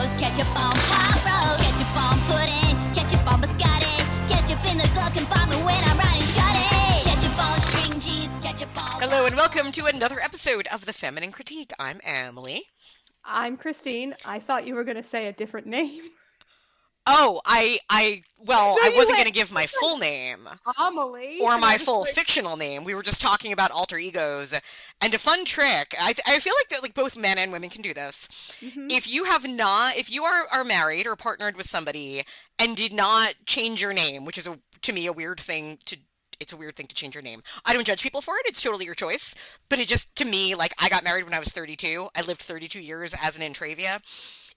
tacos, ketchup on pot roast, ketchup on pudding, ketchup on biscotti, ketchup in the glove compartment when I'm riding shotty, ketchup on string cheese, ketchup on... Hello and welcome to another episode of The Feminine Critique. I'm Emily. I'm Christine. I thought you were going to say a different name. Oh, I wasn't going to give my full name. Amelie. Or my full fictional name. We were just talking about alter egos. And a fun trick, I feel like that both men and women can do this. Mm-hmm. If you are married or partnered with somebody and did not change your name, which is to me a weird thing to it's a weird thing to change your name. I don't judge people for it. It's totally your choice. But it just, to me, I got married when I was 32. I lived 32 years as an Intravia.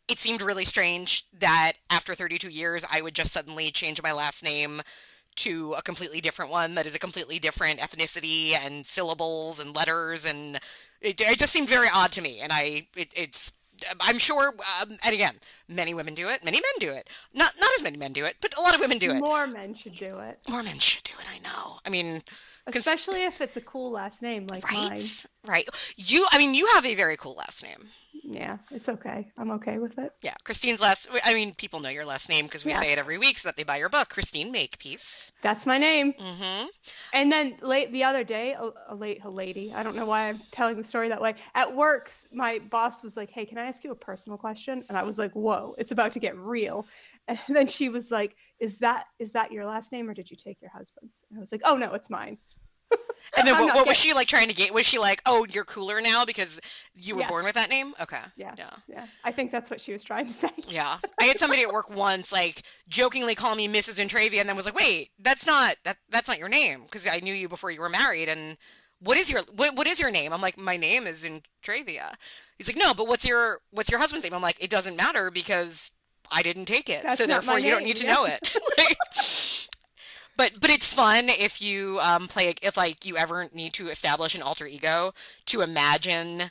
It seemed really strange that after 32 years, I would just suddenly change my last name to a completely different one that is a completely different ethnicity and syllables and letters. And it just seemed very odd to me. And I'm sure, and again, many women do it. Many men do it. Not as many men do it, but a lot of women do it. More men should do it. More men should do it, I know. I mean... Especially if it's a cool last name like mine. Right. You have a very cool last name. Yeah, it's okay. I'm okay with it. Yeah, Christine's people know your last name because we say it every week so that they buy your book, Christine Makepeace. That's my name. Mm-hmm. And then the other day, a lady, I don't know why I'm telling the story that way. At work, my boss was like, hey, can I ask you a personal question? And I was like, whoa, it's about to get real. And then she was like, is that your last name or did you take your husband's? And I was like, oh, no, it's mine. And then what was she trying to get? Was she like, oh, you're cooler now because you were born with that name? Okay. Yeah. I think that's what she was trying to say. Yeah. I had somebody at work once jokingly call me Mrs. Intravia and then was like, wait, that's not your name because I knew you before you were married. And what is your name? I'm like, my name is Intravia. He's like, no, but what's your husband's name? I'm like, it doesn't matter because I didn't take it. So therefore you don't need to know it. But it's fun if you if you ever need to establish an alter ego to imagine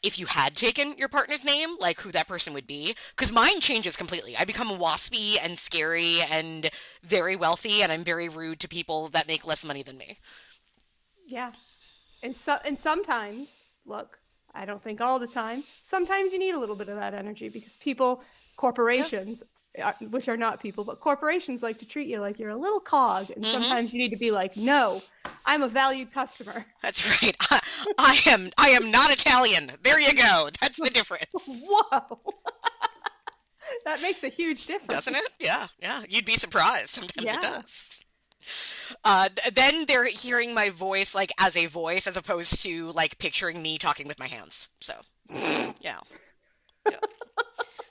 if you had taken your partner's name, who that person would be. Because mine changes completely. I become waspy and scary and very wealthy, and I'm very rude to people that make less money than me. Yeah, and sometimes, look, I don't think all the time. Sometimes you need a little bit of that energy because corporations. Yeah. Which are not people, but corporations like to treat you like you're a little cog, and sometimes you need to be like, no, I'm a valued customer. That's right. I am not Italian. There you go. That's the difference. Whoa. That makes a huge difference. Doesn't it? Yeah. You'd be surprised. Sometimes it does. Then they're hearing my voice as a voice as opposed to picturing me talking with my hands. So, yeah.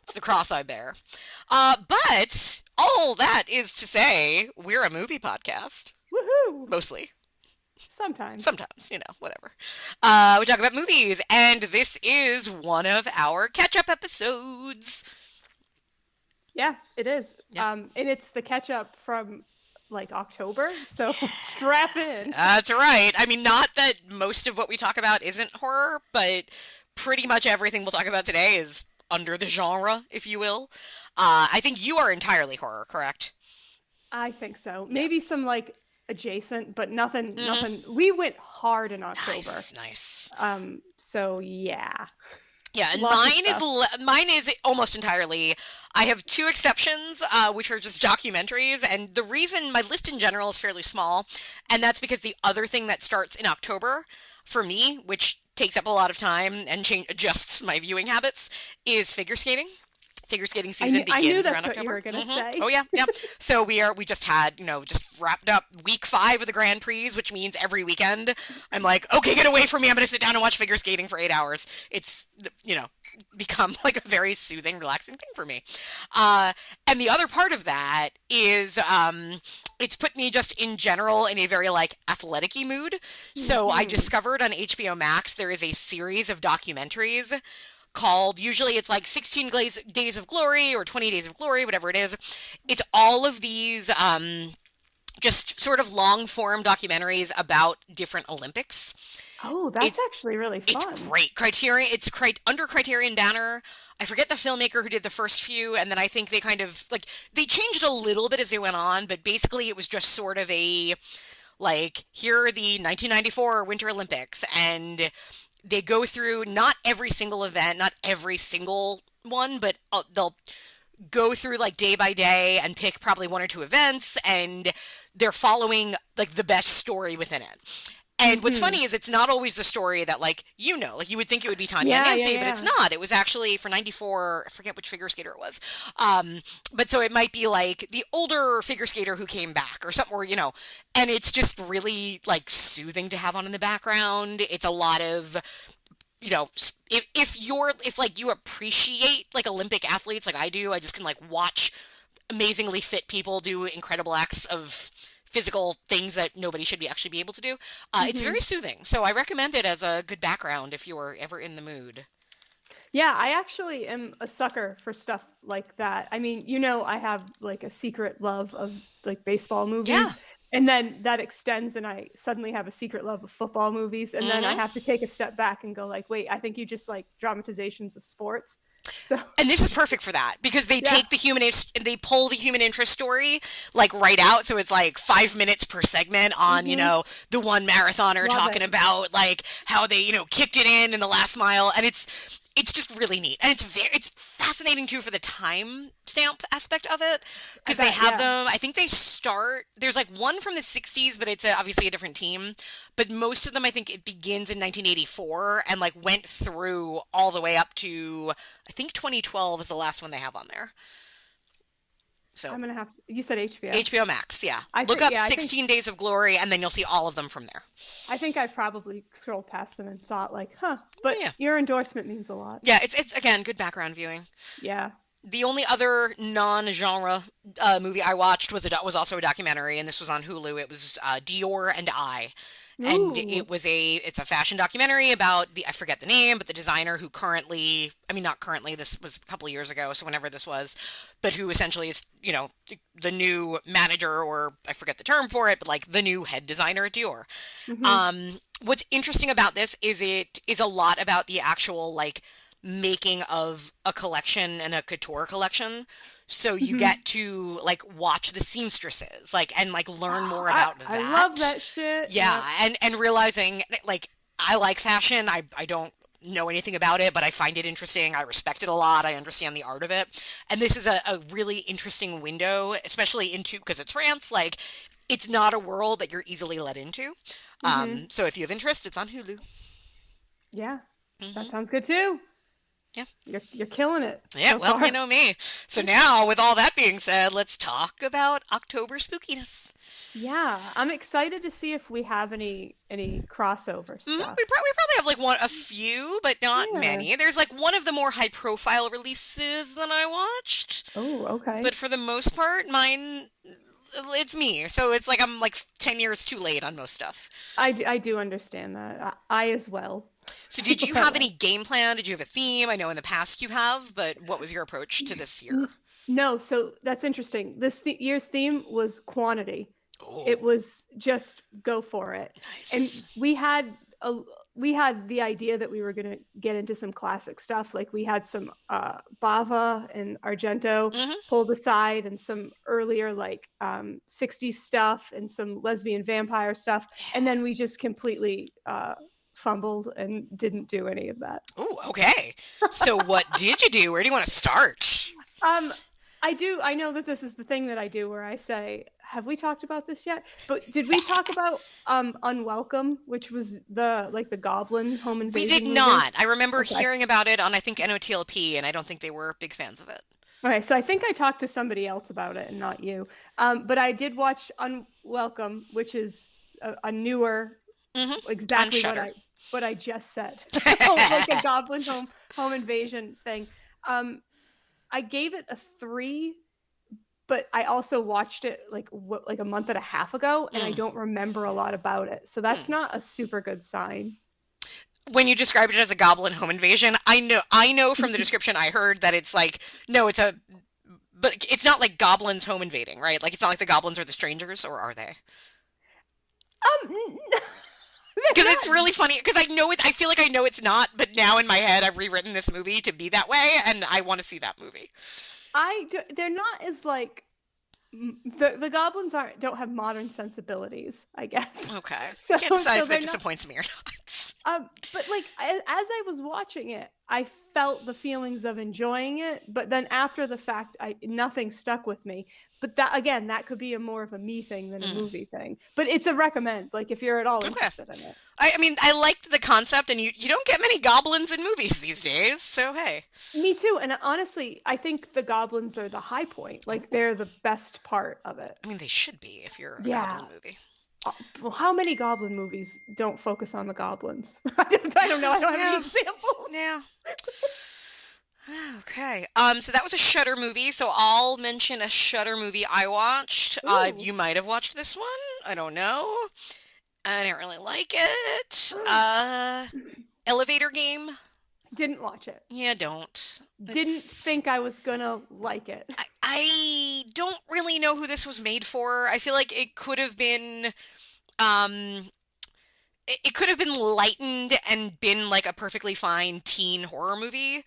It's the cross I bear. But all that is to say, we're a movie podcast. Woohoo! Mostly. Sometimes, whatever. We talk about movies, and this is one of our catch-up episodes. Yes, it is. Yeah. And it's the catch-up from October, so strap in. That's right. I mean, not that most of what we talk about isn't horror, but pretty much everything we'll talk about today is under the genre, if you will. I think you are entirely horror, correct? I think so. Maybe some adjacent, but nothing. We went hard in October. Nice. So yeah. Yeah, and mine is almost entirely. I have two exceptions, which are just documentaries, and the reason my list in general is fairly small, and that's because the other thing that starts in October for me, which takes up a lot of time and adjusts my viewing habits, is figure skating. Figure skating season begins around October. I knew that's what you were going to say. Oh, yeah. So we just had, just wrapped up week 5 of the Grand Prix, which means every weekend I'm like, okay, get away from me. I'm going to sit down and watch figure skating for 8 hours. It's, become a very soothing, relaxing thing for me. And the other part of that is it's put me just in general in a very athletic-y mood. So I discovered on HBO Max there is a series of documentaries called, usually it's 16 Days of Glory or 20 Days of Glory, whatever it is. It's all of these just sort of long-form documentaries about different Olympics. Oh, that's actually really fun. It's great. Criterion. It's under Criterion banner. I forget the filmmaker who did the first few, and then I think they kind of they changed a little bit as they went on, but basically it was just sort of a here are the 1994 Winter Olympics, and they go through not every single event, not every single one, but they'll go through like day by day and pick probably one or two events, and they're following like the best story within it. And what's funny is it's not always the story that, like, like you would think it would be Tanya and Nancy, but it's not. It was actually for 94, I forget which figure skater it was. But so it might be like the older figure skater who came back or something, or, and it's just really like soothing to have on in the background. It's a lot of, if you appreciate like Olympic athletes like I do, I just can like watch amazingly fit people do incredible acts of physical things that nobody should actually be able to do. It's very soothing. So I recommend it as a good background if you're ever in the mood. Yeah, I actually am a sucker for stuff like that. I mean, I have like a secret love of like baseball movies. Yeah. And then that extends and I suddenly have a secret love of football movies. And then I have to take a step back and go like, wait, I think you just like dramatizations of sports. So. And this is perfect for that because they take they pull the human interest story like right out. So it's like 5 minutes per segment on, the one marathoner talking about like how they, kicked it in the last mile. And it's just really neat. And it's fascinating too for the time stamp aspect of it because they have them. I think there's like one from the 60s, but it's obviously a different team. But most of them, I think it begins in 1984 and like went through all the way up to, I think 2012 is the last one they have on there. So I'm going to you said HBO. HBO Max, yeah. Look up 16 Days of Glory and then you'll see all of them from there. I think I probably scrolled past them and thought like, but your endorsement means a lot. Yeah, it's again, good background viewing. Yeah. The only other non-genre movie I watched was also a documentary, and this was on Hulu. It was Dior and I. And it's a fashion documentary about I forget the name, but the designer who not currently, this was a couple of years ago, so whenever this was, but who essentially is, the new manager, or I forget the term for it, but like the new head designer at Dior. What's interesting about this is it is a lot about the actual like making of a collection and a couture collection. So you get to like watch the seamstresses, and learn more about that. I love that shit. Yeah, and realizing like I like fashion. I don't know anything about it, but I find it interesting. I respect it a lot. I understand the art of it. And this is a really interesting window, especially because it's France. Like, it's not a world that you're easily let into. So if you have interest, it's on Hulu. Yeah, that sounds good too. Yeah. You're killing it. Yeah, so well, far. you know me. So now, with all that being said, let's talk about October spookiness. Yeah, I'm excited to see if we have any crossover stuff. We probably have a few, but not many. There's one of the more high profile releases that I watched. Oh, okay. But for the most part, mine, it's me. So it's like I'm 10 years too late on most stuff. I do understand that. I as well. So did you have any game plan? Did you have a theme? I know in the past you have, but what was your approach to this year? No, so that's interesting. This year's theme was quantity. Oh. It was just go for it. Nice. And we had the idea that we were going to get into some classic stuff. Like we had some Bava and Argento pulled aside, and some earlier 60s stuff and some lesbian vampire stuff. And then we just completely fumbled and didn't do any of that. Oh, okay. So what did you do? Where do you want to start? I know that this is the thing that I do where I say, have we talked about this yet? But did we talk about Unwelcome, which was the goblin home invasion? We did not. I remember hearing about it on, I think, NOTLP, and I don't think they were big fans of it. Okay, so I think I talked to somebody else about it and not you. But I did watch Unwelcome, which is a newer, exactly what I just said, like a goblin home invasion thing. I gave it a 3, but I also watched it like a month and a half ago, and I don't remember a lot about it. So that's not a super good sign. When you described it as a goblin home invasion, I know from the description I heard that it's but it's not like goblins home invading, right? Like it's not like the goblins are the strangers, or are they? Because it's really funny, because I feel like I know it's not, but now in my head I've rewritten this movie to be that way, and I want to see that movie. They're not as the goblins don't have modern sensibilities, I guess. Okay. So, Can't decide if that they're disappoints me or not. But like as I was watching it, I felt the feelings of enjoying it, but then after the fact, nothing stuck with me. But that again, that could be more of a me thing than a movie thing. But it's a recommend, like if you're at all Okay. interested in it. I mean, I liked the concept, and you don't get many goblins in movies these days, so hey. Me too. And honestly, I think the goblins are the high point. Like they're the best part of it. I mean, they should be if you're a Yeah. goblin movie. Well, how many goblin movies don't focus on the goblins? I don't know. I don't have any examples. Yeah. Okay. So that was a Shudder movie. So I'll mention a Shudder movie I watched. You might have watched this one. I don't know. I didn't really like it. Elevator Game. Didn't watch it. Yeah, don't. Didn't think I was gonna like it. I don't really know who this was made for. I feel like it could have been, it could have been lightened and been like a perfectly fine teen horror movie,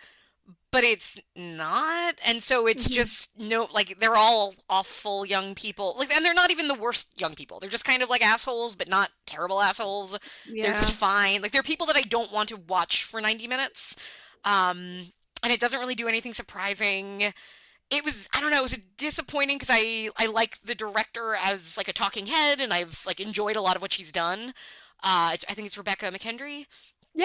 but it's not. And so it's just like they're all awful young people. Like, and they're not even the worst young people. They're just kind of like assholes, but not terrible assholes. Yeah. They're just fine. Like, they're people that I don't want to watch for 90 minutes. And it doesn't really do anything surprising. It was, I don't know, it was disappointing because I like the director as like a talking head, and I've like enjoyed a lot of what she's done. I think it's Rebecca McKendry. Yeah.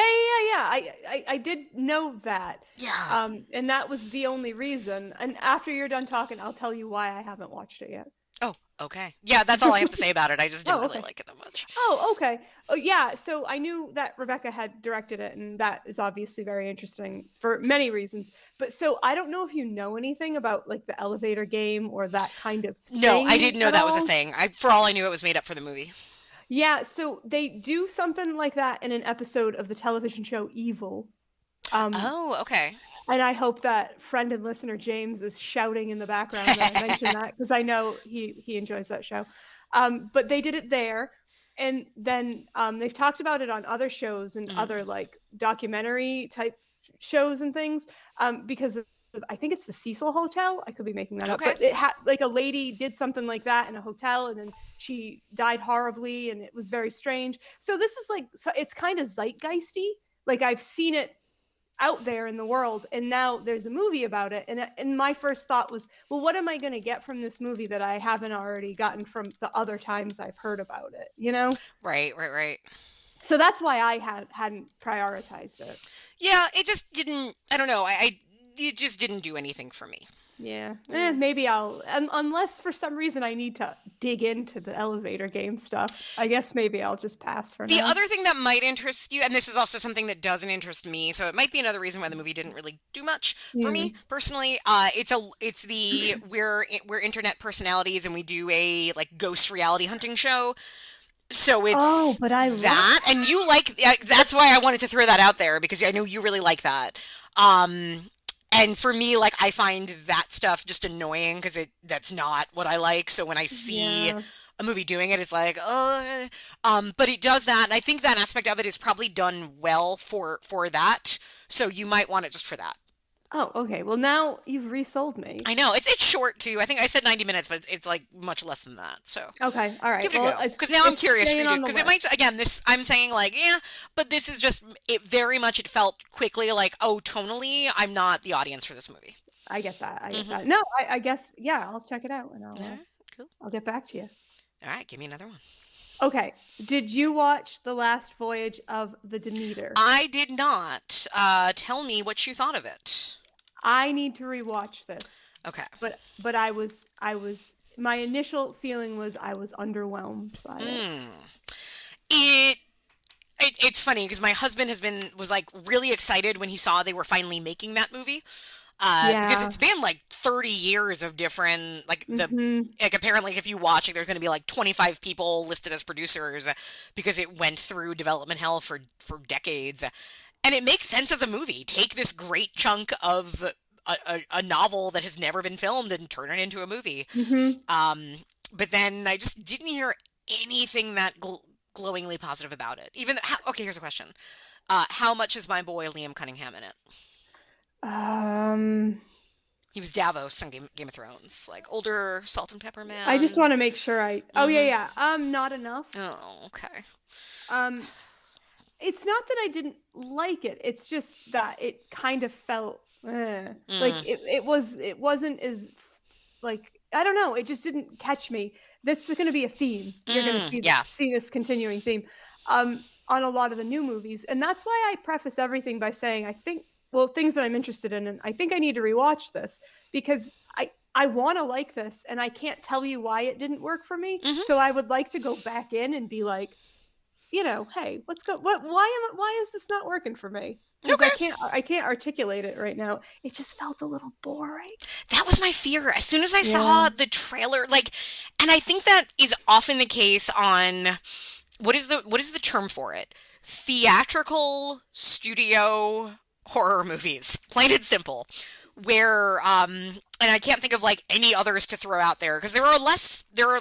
I did know that. Yeah. And that was the only reason. And after you're done talking, I'll tell you why I haven't watched it yet. Oh, okay. Yeah, that's all I have to say about it. I just didn't really like it that much. Oh, okay. Oh, yeah. So I knew that Rebecca had directed it, and that is obviously very interesting for many reasons. But so I don't know if you know anything about like the elevator game or that kind of thing. No, I didn't know that was a all. thing. For all I knew, it was made up for the movie. Yeah, so they do something like that in an episode of the television show Evil. Oh, okay. And I hope that friend and listener James is shouting in the background when I mention that, because I know he enjoys that show. But they did it there, and then they've talked about it on other shows and other like documentary type shows and things. Because I think it's the Cecil Hotel. I could be making that up, but it had like a lady did something like that in a hotel, and then she died horribly, and it was very strange. So this is like, it's kind of zeitgeisty. Like, I've seen it out there in the world, and now there's a movie about it, and my first thought was, well, what am I going to get from this movie that I haven't already gotten from the other times I've heard about it, you know? Right. So that's why I hadn't prioritized it. Yeah, it just didn't, I don't know, it just didn't do anything for me. Yeah, maybe I'll, unless for some reason I need to dig into the elevator game stuff, I guess maybe I'll just pass for now. The other thing that might interest you, and this is also something that doesn't interest me, so it might be another reason why the movie didn't really do much for me personally. We're internet personalities, and we do a like ghost reality hunting show. So it's but I that, and you like, that's why I wanted to throw that out there, because I know you really like that. And for me, like, I find that stuff just annoying because that's not what I like. So when I see a movie doing it, it's like, oh, but it does that. And I think that aspect of it is probably done well for that. So you might want it just for that. Oh, okay. Well, now you've resold me. I know. It's short, too. I think I said 90 minutes, but it's like much less than that. So okay. All right. Give it a go. Because now I'm curious for you, because it might, again, I'm saying like, yeah, but this is just, it felt quickly like, oh, tonally, I'm not the audience for this movie. I get that. No, I guess, yeah, I'll check it out, and cool. I'll get back to you. All right. Give me another one. Okay. Did you watch The Last Voyage of the Demeter? I did not. Tell me what you thought of it. I need to rewatch this. Okay. But I was my initial feeling was I was underwhelmed by it. It's funny because my husband was like really excited when he saw they were finally making that movie. Because it's been like 30 years of different, like like apparently if you watch it, there's going to be like 25 people listed as producers because it went through development hell for decades. And it makes sense as a movie. Take this great chunk of a novel that has never been filmed and turn it into a movie. But then I just didn't hear anything that glowingly positive about it. Okay, here's a question. How much is my boy Liam Cunningham in it? He was Davos on Game of Thrones, like older salt and pepper man. I just want to make sure not enough. Oh, okay. it's not that I didn't like it. It's just that it kind of felt like it wasn't as like, I don't know. It just didn't catch me. That's going to be a theme. You're going to see this continuing theme on a lot of the new movies. And that's why I preface everything by saying, I think, well, things that I'm interested in, and I think I need to rewatch this because I want to like this, and I can't tell you why it didn't work for me. So I would like to go back in and be like, you know, hey, why is this not working for me? Because I can't articulate it right now. It just felt a little boring. That was my fear. As soon as I saw the trailer, like, and I think that is often the case on what is the term for it? Theatrical studio horror movies, plain and simple. Where and I can't think of like any others to throw out there because there are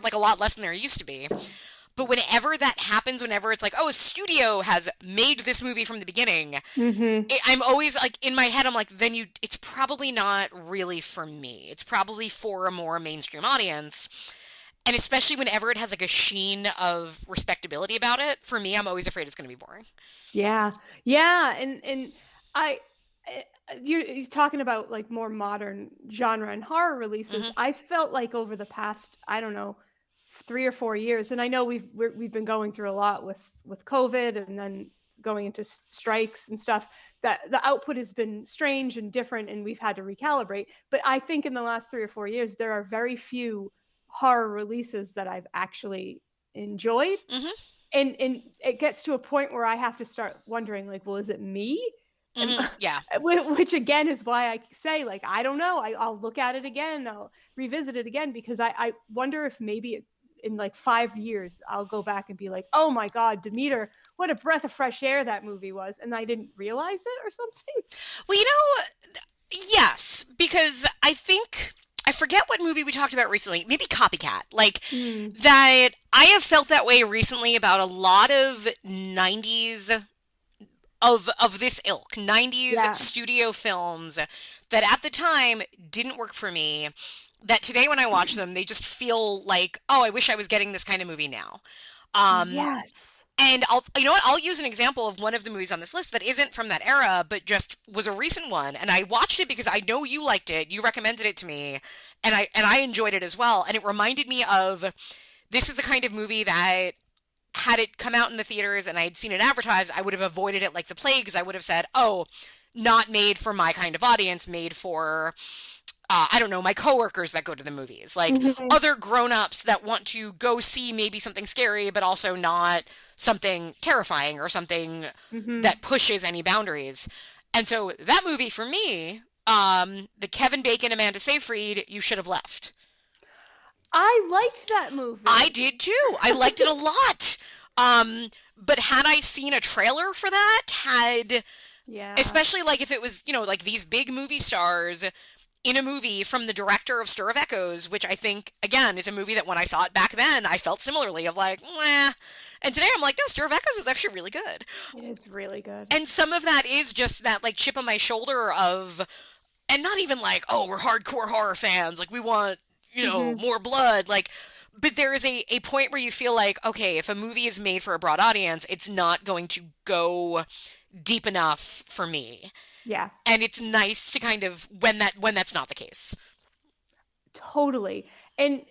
like a lot less than there used to be. But whenever that happens, whenever it's like, oh, a studio has made this movie from the beginning, I'm always like, in my head, I'm like, then it's probably not really for me. It's probably for a more mainstream audience. And especially whenever it has like a sheen of respectability about it, for me, I'm always afraid it's going to be boring. Yeah. And you're talking about like more modern genre and horror releases. I felt like over the past, I don't know, 3 or 4 years, and I know we've been going through a lot with COVID and then going into strikes and stuff, that the output has been strange and different, and we've had to recalibrate. But I think in the last 3 or 4 years, there are very few horror releases that I've actually enjoyed. And it gets to a point where I have to start wondering, like, well, is it me? Yeah. Which again is why I say, like, I don't know. I'll look at it again. I'll revisit it again because I wonder if maybe in like 5 years I'll go back and be like, oh my God, Demeter, what a breath of fresh air that movie was, and I didn't realize it or something. Well, you know, yes, because I think I forget what movie we talked about recently. Maybe Copycat. Like that. I have felt that way recently about a lot of 90s. Of this ilk, 90s studio films that at the time didn't work for me, that today when I watch them, they just feel like, oh, I wish I was getting this kind of movie now. Yes. And I'll use an example of one of the movies on this list that isn't from that era, but just was a recent one. And I watched it because I know you liked it. You recommended it to me, and I enjoyed it as well. And it reminded me of, this is the kind of movie that, had it come out in the theaters and I had seen it advertised, I would have avoided it like the plague, because I would have said, oh, not made for my kind of audience, made for, I don't know, my coworkers that go to the movies. Like other grown-ups that want to go see maybe something scary, but also not something terrifying or something that pushes any boundaries. And so that movie for me, the Kevin Bacon, Amanda Seyfried, You Should Have Left. I liked that movie. I did too. I liked it a lot. But had I seen a trailer for that, especially like if it was, you know, like these big movie stars in a movie from the director of Stir of Echoes, which I think, again, is a movie that when I saw it back then, I felt similarly of like, meh. And today I'm like, no, Stir of Echoes is actually really good. It is really good. And some of that is just that like chip on my shoulder of, and not even like, oh, we're hardcore horror fans, like we want, you know, more blood, like, but there is a point where you feel like, okay, if a movie is made for a broad audience, it's not going to go deep enough for me. Yeah. And it's nice to kind of, when that's not the case. Totally. And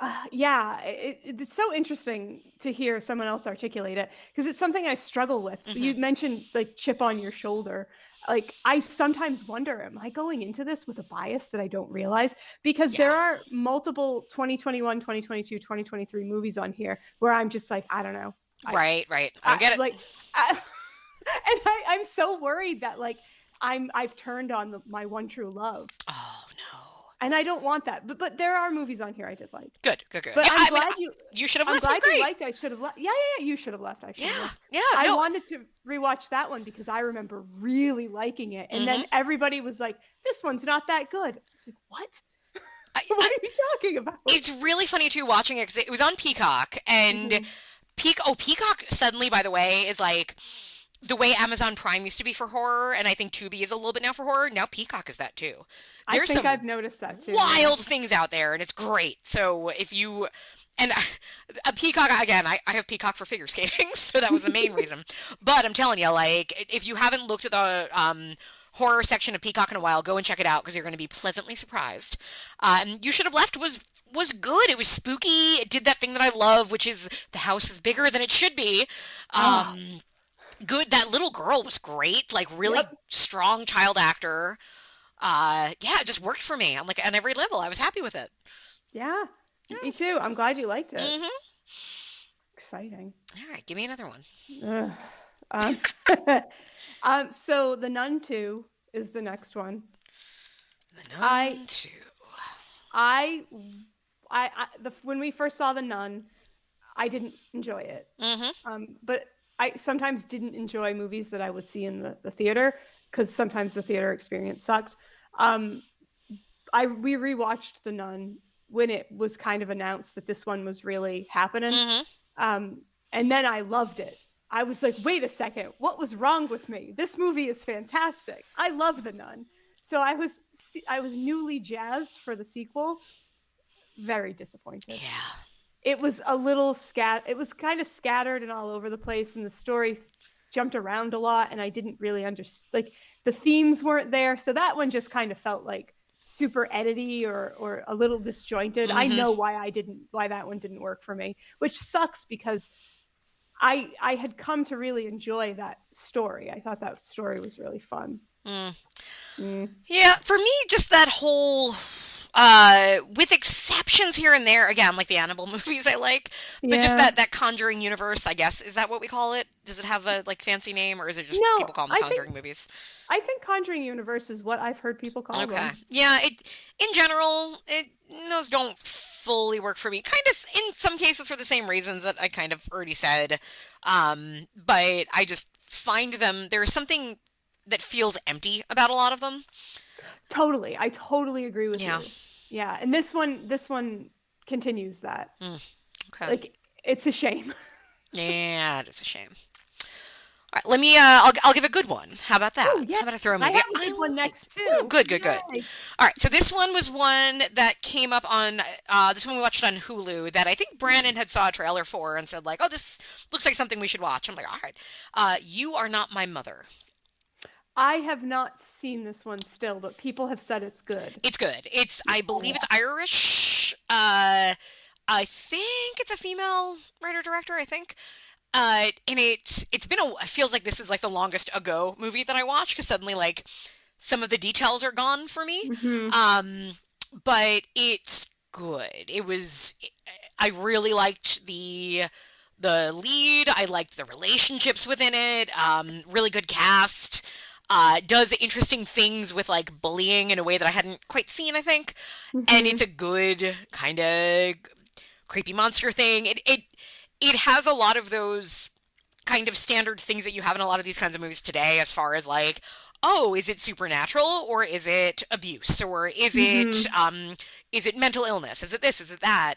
it's so interesting to hear someone else articulate it, because it's something I struggle with. You mentioned like chip on your shoulder. Like, I sometimes wonder, am I going into this with a bias that I don't realize? Because there are multiple 2021, 2022, 2023 movies on here where I'm just like, I don't know. Right. I don't get it. Like, I'm so worried that like I've turned on my one true love. Oh no. And I don't want that. But there are movies on here I did like. Good. But yeah, I'm glad you should have left. I'm glad great. you liked I Should Have Left. Yeah, you Should Have Left. I should have left. Yeah. I wanted to rewatch that one because I remember really liking it. And then everybody was like, this one's not that good. I was like, what? What are you talking about? It's really funny too watching it because it was on Peacock, and Peacock suddenly, by the way, is like the way Amazon Prime used to be for horror, and I think Tubi is a little bit now for horror, now Peacock is that too. There's I think some I've noticed that too. wild things out there, and it's great. So if you, and a Peacock, again, I have Peacock for figure skating, so that was the main reason. But I'm telling you, like, if you haven't looked at the horror section of Peacock in a while, go and check it out, because you're going to be pleasantly surprised. You Should Have Left was good. It was spooky. It did that thing that I love, which is the house is bigger than it should be. Good. That little girl was great. Like, really strong child actor. Yeah, it just worked for me. I'm like, on every level, I was happy with it. Yeah, me too. I'm glad you liked it. Mm-hmm. Exciting. All right, give me another one. So The Nun 2 is the next one. The Nun 2. When we first saw The Nun, I didn't enjoy it. Mm-hmm. But I sometimes didn't enjoy movies that I would see in the theater, because sometimes the theater experience sucked. We rewatched The Nun when it was kind of announced that this one was really happening. Mm-hmm. And then I loved it. I was like, wait a second, what was wrong with me? This movie is fantastic. I love The Nun. So I was newly jazzed for the sequel. Very disappointed. Yeah. It was a little it was kind of scattered and all over the place, and the story jumped around a lot, and I didn't really understand, like, the themes weren't there. So that one just kind of felt like super edity or a little disjointed. Mm-hmm. I know why that one didn't work for me, which sucks, because I had come to really enjoy that story. I thought that story was really fun. Yeah, for me, just that whole, with exceptions here and there, again, like the Annabelle movies I like, but just that Conjuring universe, I guess, is that what we call it? Does it have a, like, fancy name, or is it just people call them Conjuring movies? I think Conjuring universe is what I've heard people call them. Yeah, in general, those don't fully work for me. Kind of, in some cases, for the same reasons that I kind of already said. But I just find them, there's something that feels empty about a lot of them. Totally. I totally agree with you. Yeah. And this one continues that. Okay. Like, it's a shame. Yeah, it is a shame. All right, let me, I'll give a good one. How about that? Ooh, yeah. How about I throw a movie? I have a good one next, too. Ooh, good. Yay. All right, so this one was one that came up on, this one we watched on Hulu that I think Brandon had saw a trailer for and said, like, oh, this looks like something we should watch. I'm like, all right. You Are Not My Mother. I have not seen this one still, but people have said it's good. It's good. I believe it's Irish. I think it's a female writer-director, I think. And it feels like this is like the longest ago movie that I watched, because suddenly, like, some of the details are gone for me. Mm-hmm. But it's good. I really liked the lead. I liked the relationships within it. Really good cast. Does interesting things with, like, bullying in a way that I hadn't quite seen, I think. Mm-hmm. And it's a good kind of creepy monster thing. It has a lot of those kind of standard things that you have in a lot of these kinds of movies today, as far as, like, oh, is it supernatural, or is it abuse, or is it mental illness? Is it this? Is it that?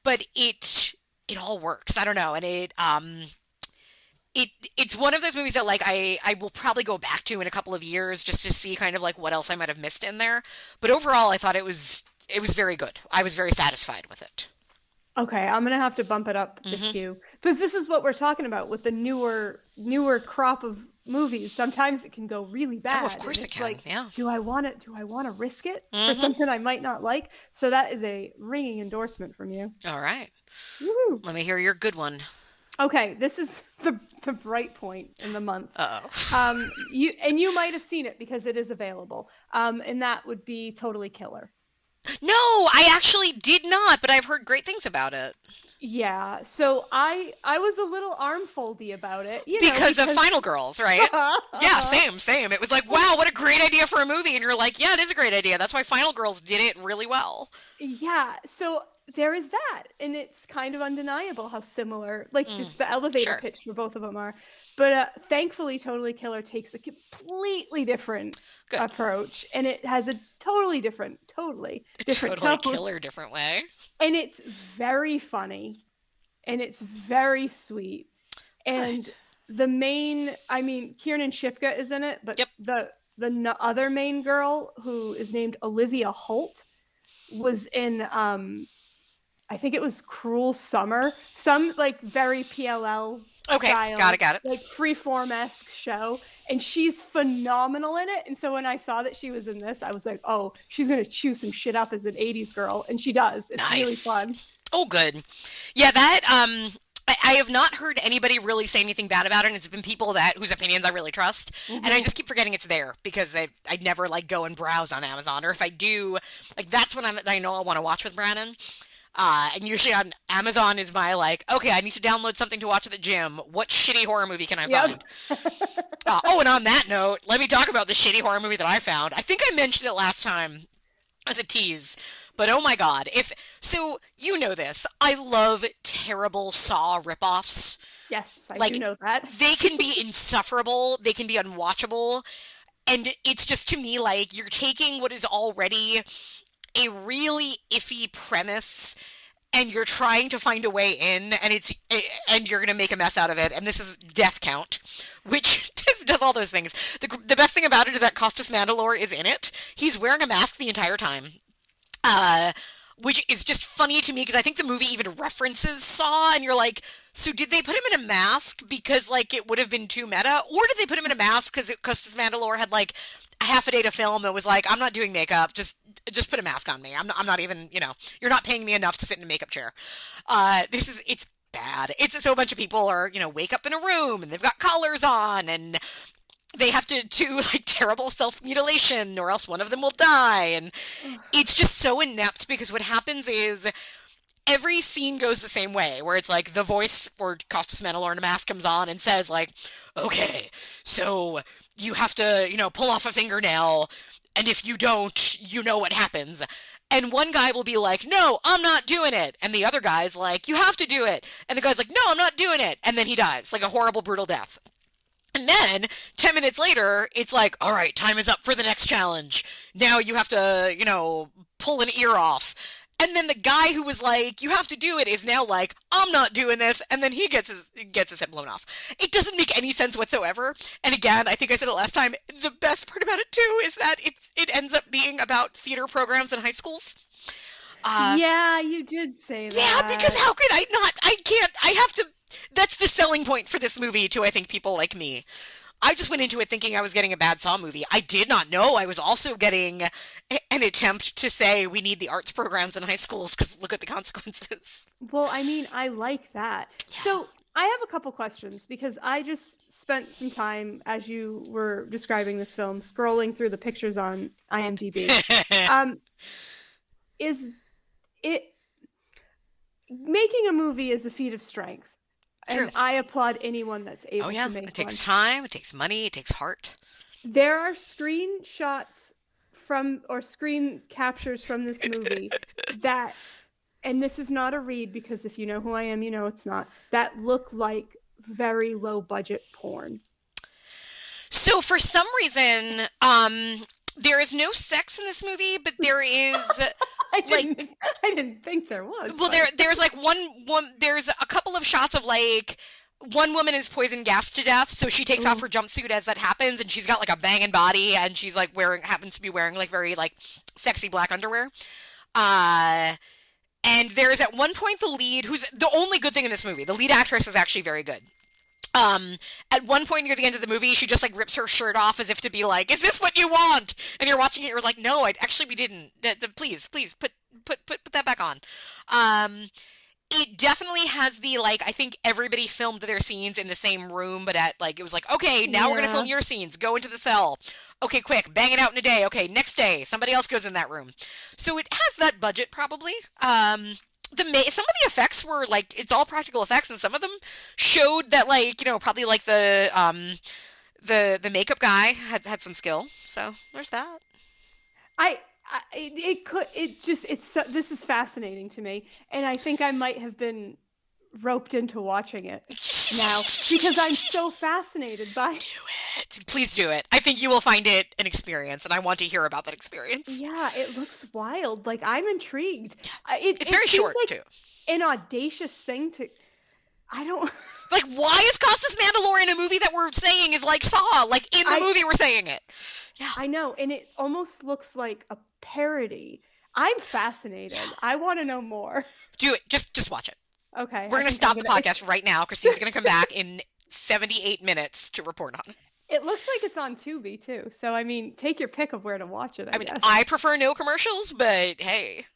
But it all works. I don't know. And it's one of those movies that, like, I will probably go back to in a couple of years just to see kind of, like, what else I might have missed in there. But overall, I thought it was very good. I was very satisfied with it. Okay, I'm gonna have to bump it up the queue, because this is what we're talking about with the newer crop of movies. Sometimes it can go really bad. Oh, of course it can. Like, yeah. Do I want to risk it for something I might not like? So that is a ringing endorsement from you. All right. Woo-hoo. Let me hear your good one. Okay, this is the bright point in the month. Uh-oh. You might have seen it because it is available. And that would be Totally Killer. No, I actually did not, but I've heard great things about it. Yeah, so I was a little armfoldy about it. Because of Final Girls, right? Yeah, same. It was like, wow, what a great idea for a movie. And you're like, yeah, it is a great idea. That's why Final Girls did it really well. Yeah, so there is that. And it's kind of undeniable how similar, like, just the elevator pitch for both of them are. But thankfully, Totally Killer takes a completely different approach. And it has a totally different Totally tone. Killer different way. And it's very funny. And it's very sweet. And the main, I mean, Kiernan Shipka is in it, but Yep. the other main girl, who is named Olivia Holt, was in I think it was Cruel Summer, some like very PLL Okay, style, got it. like freeform-esque show, and she's phenomenal in it. And so when I saw that she was in this, I was like, oh, she's gonna chew some shit up as an 80s girl, and she does. It's really Nice. fun. Oh, good. Yeah, that I have not heard anybody really say anything bad about it, and it's been people whose opinions I really trust, and I just keep forgetting it's there because I never like go and browse on Amazon, or if I do, like that's when I know I'll want to watch with Brandon. And usually on Amazon is my like, okay, I need to download something to watch at the gym. What shitty horror movie can I find? Oh, and on that note, let me talk about the shitty horror movie that I found. I think I mentioned it last time as a tease, but oh my god. So, you know this. I love terrible Saw ripoffs. Yes, I do know that. They can be insufferable. They can be unwatchable. And it's just, to me, like, you're taking what is already a really iffy premise and you're trying to find a way in, and you're going to make a mess out of it. And this is Death Count, which does all those things. The best thing about it is that Costas Mandylor is in it. He's wearing a mask the entire time. Which is just funny to me because I think the movie even references Saw, and you're like, so did they put him in a mask because like it would have been too meta, or did they put him in a mask because Costas Mandylor had like a half a day to film and was like, I'm not doing makeup, just put a mask on me. I'm not even, you're not paying me enough to sit in a makeup chair. It's bad. It's so a bunch of people are, wake up in a room and they've got collars on and they have to do like terrible self-mutilation or else one of them will die. And it's just so inept because what happens is every scene goes the same way, where it's like the voice or Costas Mandylor in a mask comes on and says like, okay, so you have to, pull off a fingernail, and if you don't, you know what happens. And one guy will be like, no, I'm not doing it. And the other guy's like, you have to do it. And the guy's like, no, I'm not doing it. And then he dies, like a horrible, brutal death. And then 10 minutes later, it's like, all right, time is up for the next challenge. Now you have to, pull an ear off. And then the guy who was like, you have to do it is now like, I'm not doing this. And then he gets his head blown off. It doesn't make any sense whatsoever. And again, I think I said it last time, the best part about it too is that it ends up being about theater programs in high schools. Yeah, you did say that. Yeah, because how could I not? I have to, that's the selling point for this movie to, I think, people like me. I just went into it thinking I was getting a bad Saw movie. I did not know I was also getting an attempt to say we need the arts programs in high schools because look at the consequences. Well, I mean, I like that. Yeah. So I have a couple questions because I just spent some time, as you were describing this film, scrolling through the pictures on IMDb. Is it making a movie is a feat of strength? True. And I applaud anyone that's able to make one. It takes time, it takes money, it takes heart. There are screenshots or screen captures from this movie that, and this is not a read because if you know who I am, you know it's not, that look like very low budget porn. So for some reason, there is no sex in this movie, but there is I didn't think there was. Well, there's like there's a couple of shots of like one woman is poison gassed to death, so she takes off her jumpsuit as that happens, and she's got like a banging body, and she's like happens to be wearing like very like sexy black underwear. And there's at one point the lead, who's the only good thing in this movie, the lead actress is actually very good. At one point near the end of the movie, she just like rips her shirt off as if to be like, is this what you want? And you're watching it, you're like, no, we didn't. Please put that back on. It definitely has the, like, I think everybody filmed their scenes in the same room, but at like, it was like, okay, now we're going to film your scenes. Go into the cell. Okay, quick, bang it out in a day. Okay, next day, somebody else goes in that room. So it has that budget probably. Some of the effects were like, it's all practical effects, and some of them showed that like, probably like the makeup guy had some skill. So there's that. This is fascinating to me, and I think I might have been roped into watching it now because I'm so fascinated by it. Do it. Please do it. I think you will find it an experience, and I want to hear about that experience. Yeah, it looks wild. Like, I'm intrigued. It's very short, like too. An audacious thing to... I don't. Like, why is Costas Mandalore in a movie that we're saying is like Saw? Like, in the movie we're saying it. Yeah. I know, and it almost looks like a parody. I'm fascinated. I want to know more. Do it. Just watch it. Okay. We're going to stop the podcast right now. Christine's going to come back in 78 minutes to report on it. It looks like it's on Tubi, too. So, I mean, take your pick of where to watch it, I guess. I prefer no commercials, but hey.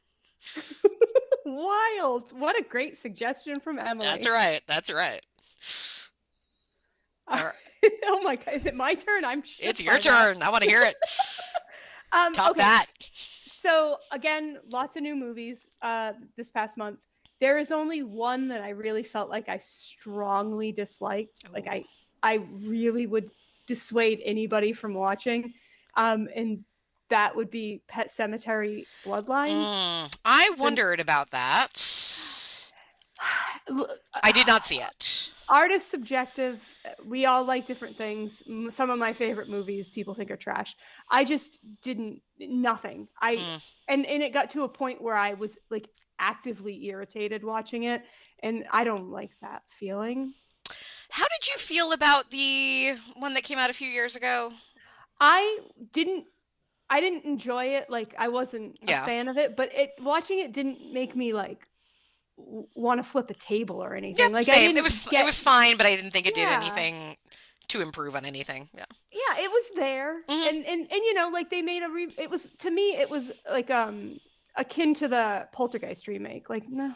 Wild. What a great suggestion from Emily. That's right. All right. Oh my God. Is it my turn? It's your turn. I want to hear it. Top that. So, again, lots of new movies this past month. There is only one that I really felt like I strongly disliked. Ooh. Like, I really would dissuade anybody from watching. And that would be Pet Sematary Bloodlines. I wondered about that. I did not see it. Art is subjective. We all like different things. Some of my favorite movies people think are trash. I just nothing. And it got to a point where I was like actively irritated watching it, and I don't like that feeling. How did you feel about the one that came out a few years ago? I didn't enjoy it. Like, I wasn't a fan of it, but watching it didn't make me like want to flip a table or anything. Yeah, like, same. It was fine, but I didn't think it did anything to improve on anything. Yeah, it was there. Mm-hmm. And you know, like, they made it was, to me, it was like akin to the Poltergeist remake. Like, no,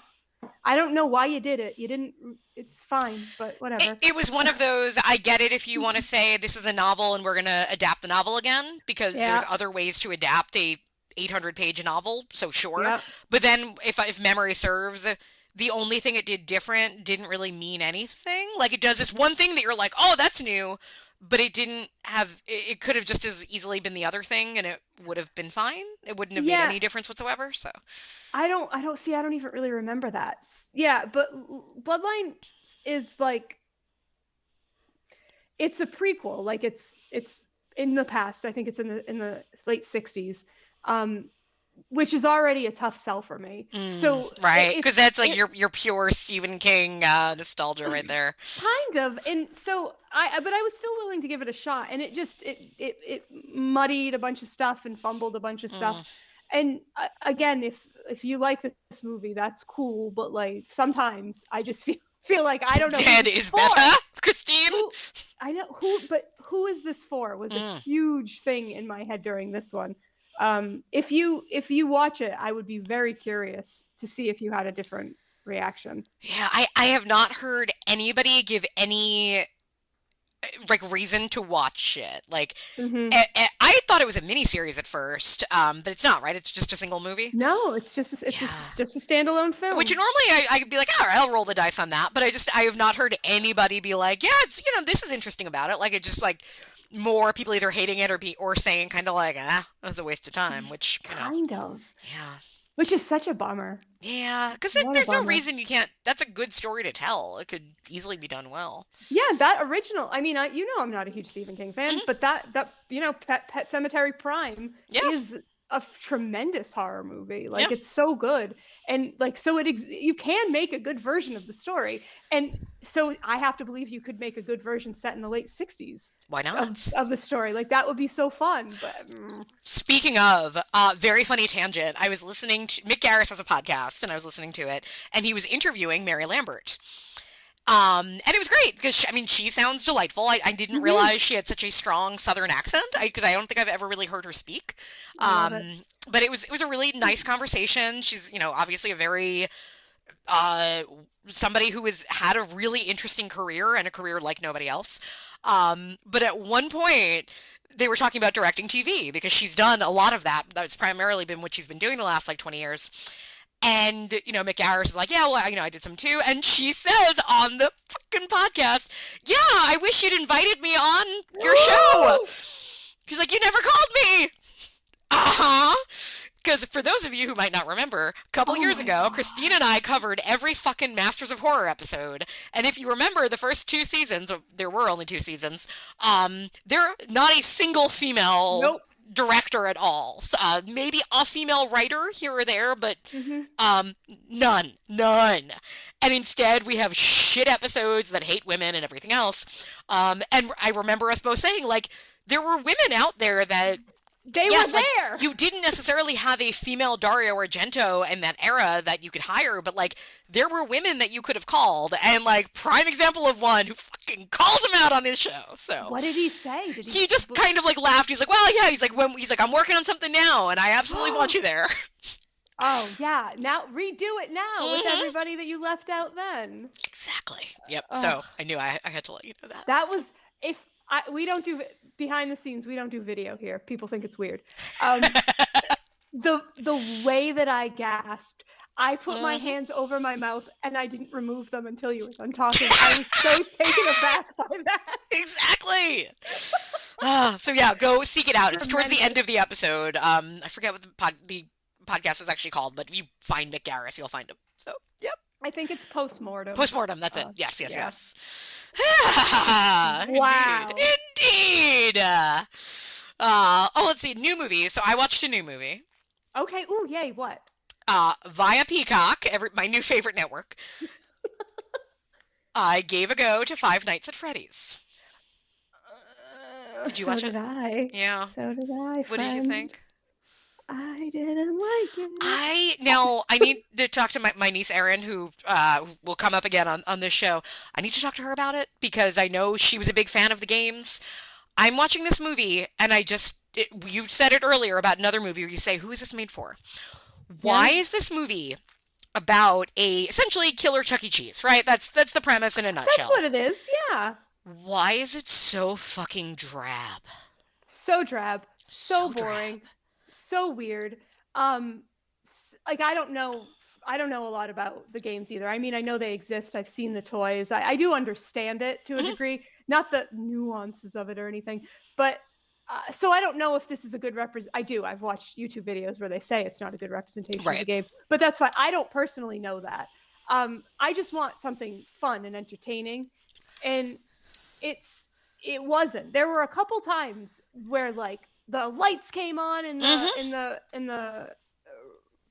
I don't know why you did it. You didn't. It's fine, but whatever. It was one of those, I get it if you want to say this is a novel and we're going to adapt the novel again, because there's other ways to adapt a 800-page novel, so sure. Yep. But then if memory serves, the only thing it did different didn't really mean anything. Like, it does this one thing that you're like, oh, that's new, but it didn't have, it could have just as easily been the other thing and it would have been fine. It wouldn't have made any difference whatsoever, so. I don't even really remember that. Yeah, but Bloodline is like, it's a prequel. Like, it's in the past. I think it's in the late 60s. Which is already a tough sell for me. So right, because that's like your pure Stephen King nostalgia right there. Kind of, and so I was still willing to give it a shot, and it muddied a bunch of stuff and fumbled a bunch of stuff. And again, if you like this movie, that's cool, but like sometimes I just feel like I don't know. Dead is better, Christine. Who is this for? Was a huge thing in my head during this one. If you watch it, I would be very curious to see if you had a different reaction. Yeah, I have not heard anybody give any like reason to watch it. Like, I thought it was a miniseries at first, but it's not, right? It's just a single movie. No, it's just a standalone film. Which normally I could be like, all right, I'll roll the dice on that. But I have not heard anybody be like, yeah, it's, you know, this is interesting about it. Like, it just like. More people either hating it or saying kind of like, that was a waste of time, which, you know. Kind of. Yeah. Which is such a bummer. Yeah, because there's no reason you can't, that's a good story to tell. It could easily be done well. Yeah, that original, I mean, I'm not a huge Stephen King fan, but that you know, Pet Sematary Prime is a tremendous horror movie. Like, it's so good. And like, so you can make a good version of the story. And so I have to believe you could make a good version set in the late 60s. Why not? Of the story. Like, that would be so fun. But speaking of, very funny tangent, I was listening to, Mick Garris has a podcast and I was listening to it, and he was interviewing Mary Lambert. And it was great because, she sounds delightful. I didn't realize she had such a strong Southern accent because I don't think I've ever really heard her speak. But it was a really nice conversation. She's, obviously a very, somebody who has had a really interesting career and a career like nobody else. But at one point they were talking about directing TV because she's done a lot of that. That's primarily been what she's been doing the last 20 years. And, Mick Garris is like, yeah, well, I did some too. And she says on the fucking podcast, yeah, I wish you'd invited me on your show. She's like, you never called me. Because for those of you who might not remember, a couple years ago, Christine and I covered every fucking Masters of Horror episode. And if you remember the first 2 seasons, there were only 2 seasons, there not a single female director at all. Maybe a female writer here or there, but none. And instead, we have shit episodes that hate women and everything else. And I remember us both saying, like, there were women out there that They yes, were like, there. you didn't necessarily have a female Dario Argento in that era that you could hire, but like there were women that you could have called, and like prime example of one who fucking calls him out on his show. So What did he say? he just kind of like laughed. He's like, well, yeah. He's like, I'm working on something now, and I absolutely want you there. Oh yeah, now redo it now with everybody that you left out then. Exactly. Yep. So I knew I had to let you know that. That was we don't do behind the scenes. We don't do video here. People think it's weird. The way that I gasped, I put my hands over my mouth and I didn't remove them until you were done talking. I was so taken aback by that. Exactly. So yeah, go seek it out. It's towards the end of the episode. I forget what the podcast is actually called, but if you find Nick Garris, you'll find him. So yep. I think it's postmortem. Postmortem. That's it. Yes. Yeah. Yes. Wow. Indeed. Let's see. New movie. So I watched a new movie. Okay. Ooh, yay. What? Via Peacock, my new favorite network. I gave a go to Five Nights at Freddy's. Did you watch it? So did I. Yeah. So did I. What did you think? I didn't like it. I need to talk to my niece Erin, who will come up again on this show. I need to talk to her about it because I know she was a big fan of the games. I'm watching this movie, and you said it earlier about another movie where you say, who is this made for? Why is this movie about essentially killer Chuck E. Cheese, right? That's the premise in a nutshell. That's what it is, yeah. Why is it so fucking drab? So drab. So boring. Drab. So weird. Like I don't know a lot about the games either. I mean, I know they exist. I've seen the toys. I do understand it to a degree, not the nuances of it or anything. But so I don't know if this is a good I do. I've watched YouTube videos where they say it's not a good representation of the game, but that's fine. I don't personally know that. I just want something fun and entertaining, and it wasn't. There were a couple times where like the lights came on in the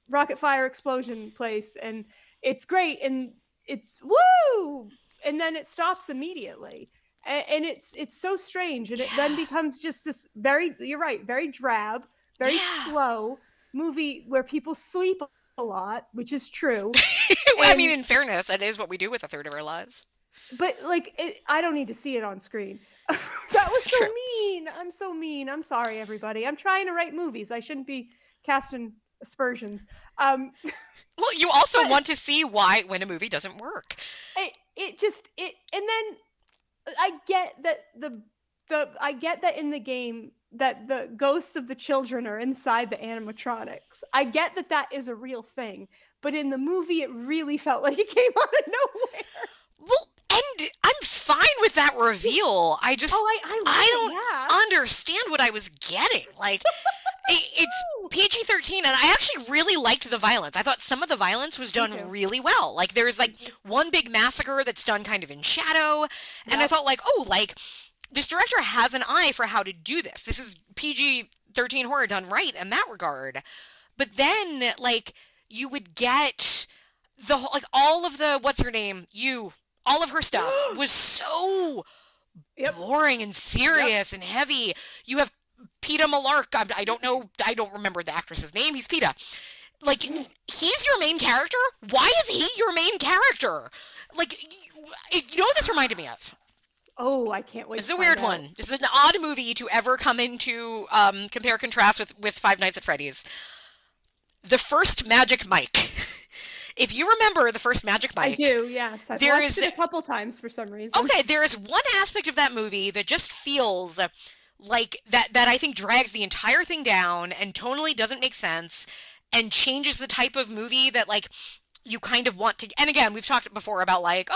rocket fire explosion place, and it's great, and it's woo, and then it stops immediately, and it's so strange, and it then becomes just this you're right, very drab, very slow movie where people sleep a lot, which is true. I mean, in fairness, that is what we do with a third of our lives. But like, I don't need to see it on screen. That was so mean. I'm so mean. I'm sorry, everybody. I'm trying to write movies. I shouldn't be casting aspersions. Well, you also want to see why when a movie doesn't work. And then I get that I get that in the game that the ghosts of the children are inside the animatronics. I get that is a real thing, but in the movie, it really felt like it came out of nowhere. Well, and I'm fine with that reveal. I just, I don't understand what I was getting. Like, it's PG-13, and I actually really liked the violence. I thought some of the violence was done really well. Like, there's like one big massacre that's done kind of in shadow, and I thought like, this director has an eye for how to do this. This is PG-13 horror done right in that regard. But then, like, you would get the whole, like, all of the, what's her name? All of her stuff was so boring and serious and heavy. You have Peter Malark. I don't remember the actress's name. He's Peter. Like, he's your main character? Why is he your main character? Like, you know what this reminded me of? Oh, I can't wait. It's a weird one. This is an odd movie to ever come into compare contrast with Five Nights at Freddy's. The first Magic Mike. If you remember the first Magic Mike... I do, yes. I've watched it a couple times for some reason. Okay, there is one aspect of that movie that just feels like that I think drags the entire thing down and tonally doesn't make sense and changes the type of movie that, like, you kind of want to... And again, we've talked before about, like,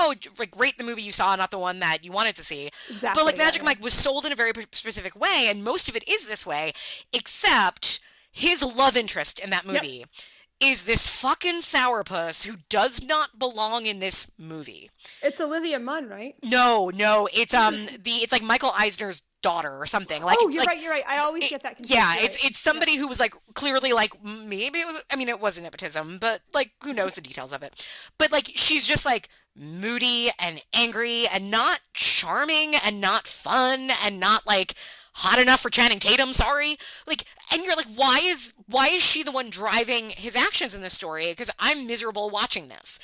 rate the movie you saw, not the one that you wanted to see. Exactly. But, like, Magic Mike was sold in a very specific way, and most of it is this way, except his love interest in that movie is this fucking sourpuss who does not belong in this movie. It's Olivia Munn, right? No, it's like Michael Eisner's daughter or something. Like, Oh, it's you're like, right. You're right. I always get that confused. Yeah, You're right. it's somebody who was like clearly like maybe it was. I mean, it wasn't nepotism, but like who knows the details of it. But like she's just like moody and angry and not charming and not fun and not like hot enough for Channing Tatum. Sorry, like, and you're like, why is she the one driving his actions in this story? Because I'm miserable watching this.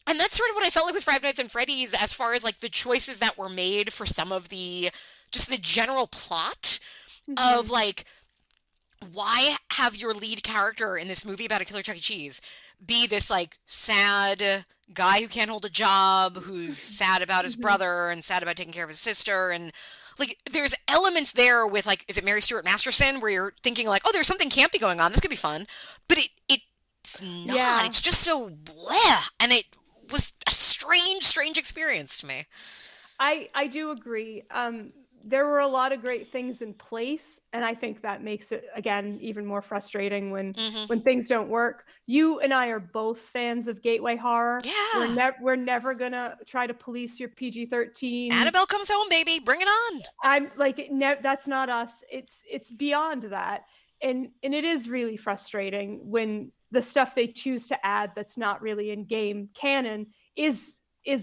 And that's sort of what I felt like with Five Nights at Freddy's as far as like the choices that were made for some of the just the general plot of like, why have your lead character in this movie about a killer Chuck E. Cheese be this like sad guy who can't hold a job, who's sad about his brother and sad about taking care of his sister, and like there's elements there with like, is it Mary Stuart Masterson where you're thinking like, oh, there's something campy going on, this could be fun, but it's not. Yeah. It's just so bleh, and it was a strange experience to me. I do agree. There were a lot of great things in place, and I think that makes it, again, even more frustrating when things don't work. You and I are both fans of gateway horror. Yeah. We're never gonna try to police your PG-13. Annabelle Comes Home, baby, bring it on. I'm like, that's not us. It's beyond that, and it is really frustrating when the stuff they choose to add that's not really in game canon is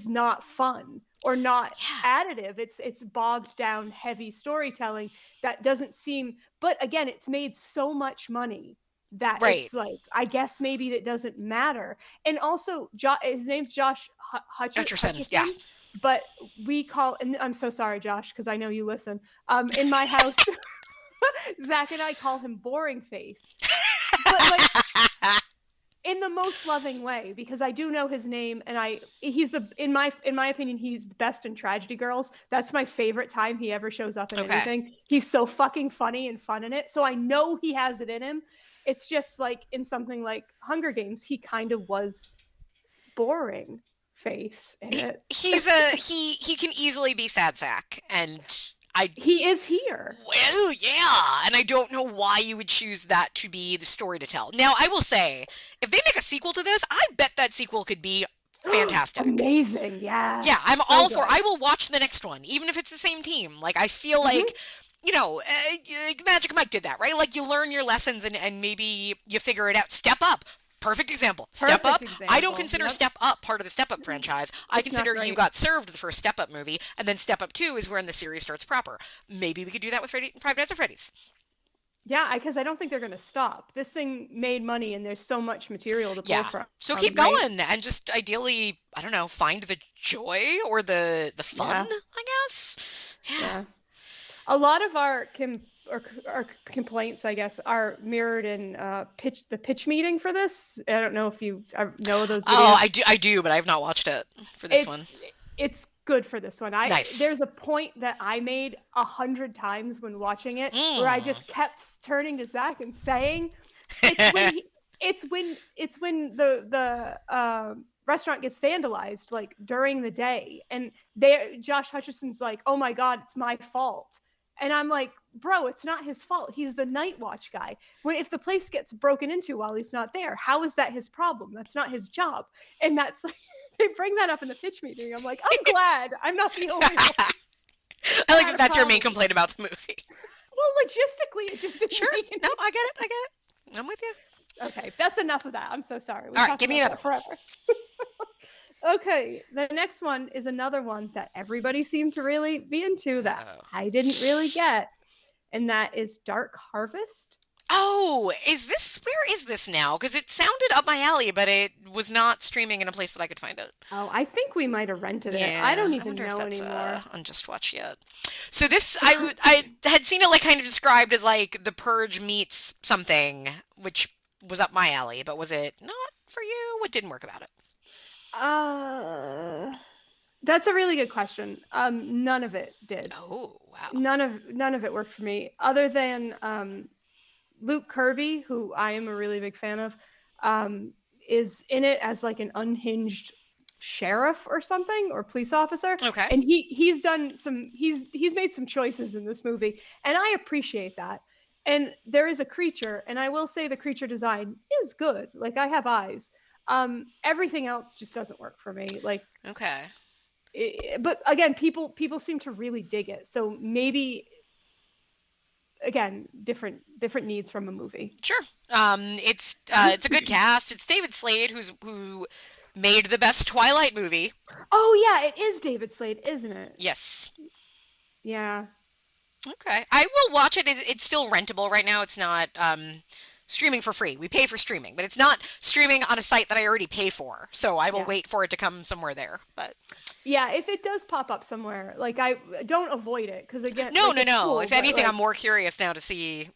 not fun or not additive. It's bogged down heavy storytelling that doesn't seem, but again, it's made so much money that it's like, I guess maybe that doesn't matter. And also his name's Josh Hutcherson. Yeah. But we call, and I'm so sorry, Josh, because I know you listen. In my house, Zach and I call him Boring Face. But like, in the most loving way, because I do know his name, and he's in my opinion, he's the best in Tragedy Girls. That's my favorite time he ever shows up in anything. He's so fucking funny and fun in it. So I know he has it in him. It's just like in something like Hunger Games, he kind of was Boring Face in it. He can easily be sad sack, and he is here. Well, yeah, and I don't know why you would choose that to be the story to tell. Now, I will say, if they make a sequel to this, I bet that sequel could be fantastic. Amazing, yeah. Yeah, I'm all for. I will watch the next one, even if it's the same team. Like, I feel like, you know, Magic Mike did that, right? Like, you learn your lessons and maybe you figure it out. Step Up. Perfect example. Step Up. I don't consider Step Up part of the Step Up franchise. I consider You Got Served the first Step Up movie, and then Step Up 2 is when the series starts proper. Maybe we could do that with Five Nights at Freddy's. Yeah, because I don't think they're going to stop. This thing made money, and there's so much material to pull from. So keep going, and just ideally, I don't know, find the joy or the fun, I guess. Yeah. A lot of our complaints, I guess, are mirrored in the pitch meeting for this. I don't know if you know those videos. Oh, I do, but I have not watched it for this one. It's good for this one. Nice. There's a point that I made 100 times when watching it where I just kept turning to Zach and saying, it's when the restaurant gets vandalized, like during the day, and Josh Hutcherson's like, oh my God, it's my fault. And I'm like, bro, it's not his fault. He's the night watch guy. If the place gets broken into while he's not there, how is that his problem? That's not his job. And that's like, they bring that up in the pitch meeting. I'm like, I'm glad I'm not the only one. I like that that's your main complaint about the movie. Well, logistically, it just didn't make any I get it. I'm with you. Okay, that's enough of that. I'm so sorry. All right, give me another forever. Okay, the next one is another one that everybody seemed to really be into that I didn't really get, and that is Dark Harvest. Oh, where is this now? Because it sounded up my alley, but it was not streaming in a place that I could find it. Oh, I think we might have rented it. I don't even know anymore. On Just Watch yet. So this, I had seen it like kind of described as like The Purge meets something, which was up my alley, but was it not for you? What didn't work about it? That's a really good question. None of it did. Oh, wow. None of it worked for me, other than Luke Kirby, who I am a really big fan of, is in it as like an unhinged sheriff or something, or police officer. Okay. And he's made some choices in this movie, and I appreciate that. And there is a creature, and I will say the creature design is good. Like, I have eyes. Everything else just doesn't work for me. Like, Okay. but again, people seem to really dig it. So maybe, again, different needs from a movie. Sure. It's a good cast. It's David Slade who made the best Twilight movie. Oh yeah, it is David Slade, isn't it? Yes. Yeah. Okay. I will watch it. It's still rentable right now. It's not streaming for free. We pay for streaming, but it's not streaming on a site that I already pay for. So I will wait for it to come somewhere there. But yeah, if it does pop up somewhere, like, I don't avoid it, because again, no. Cool, if anything, like, I'm more curious now to see,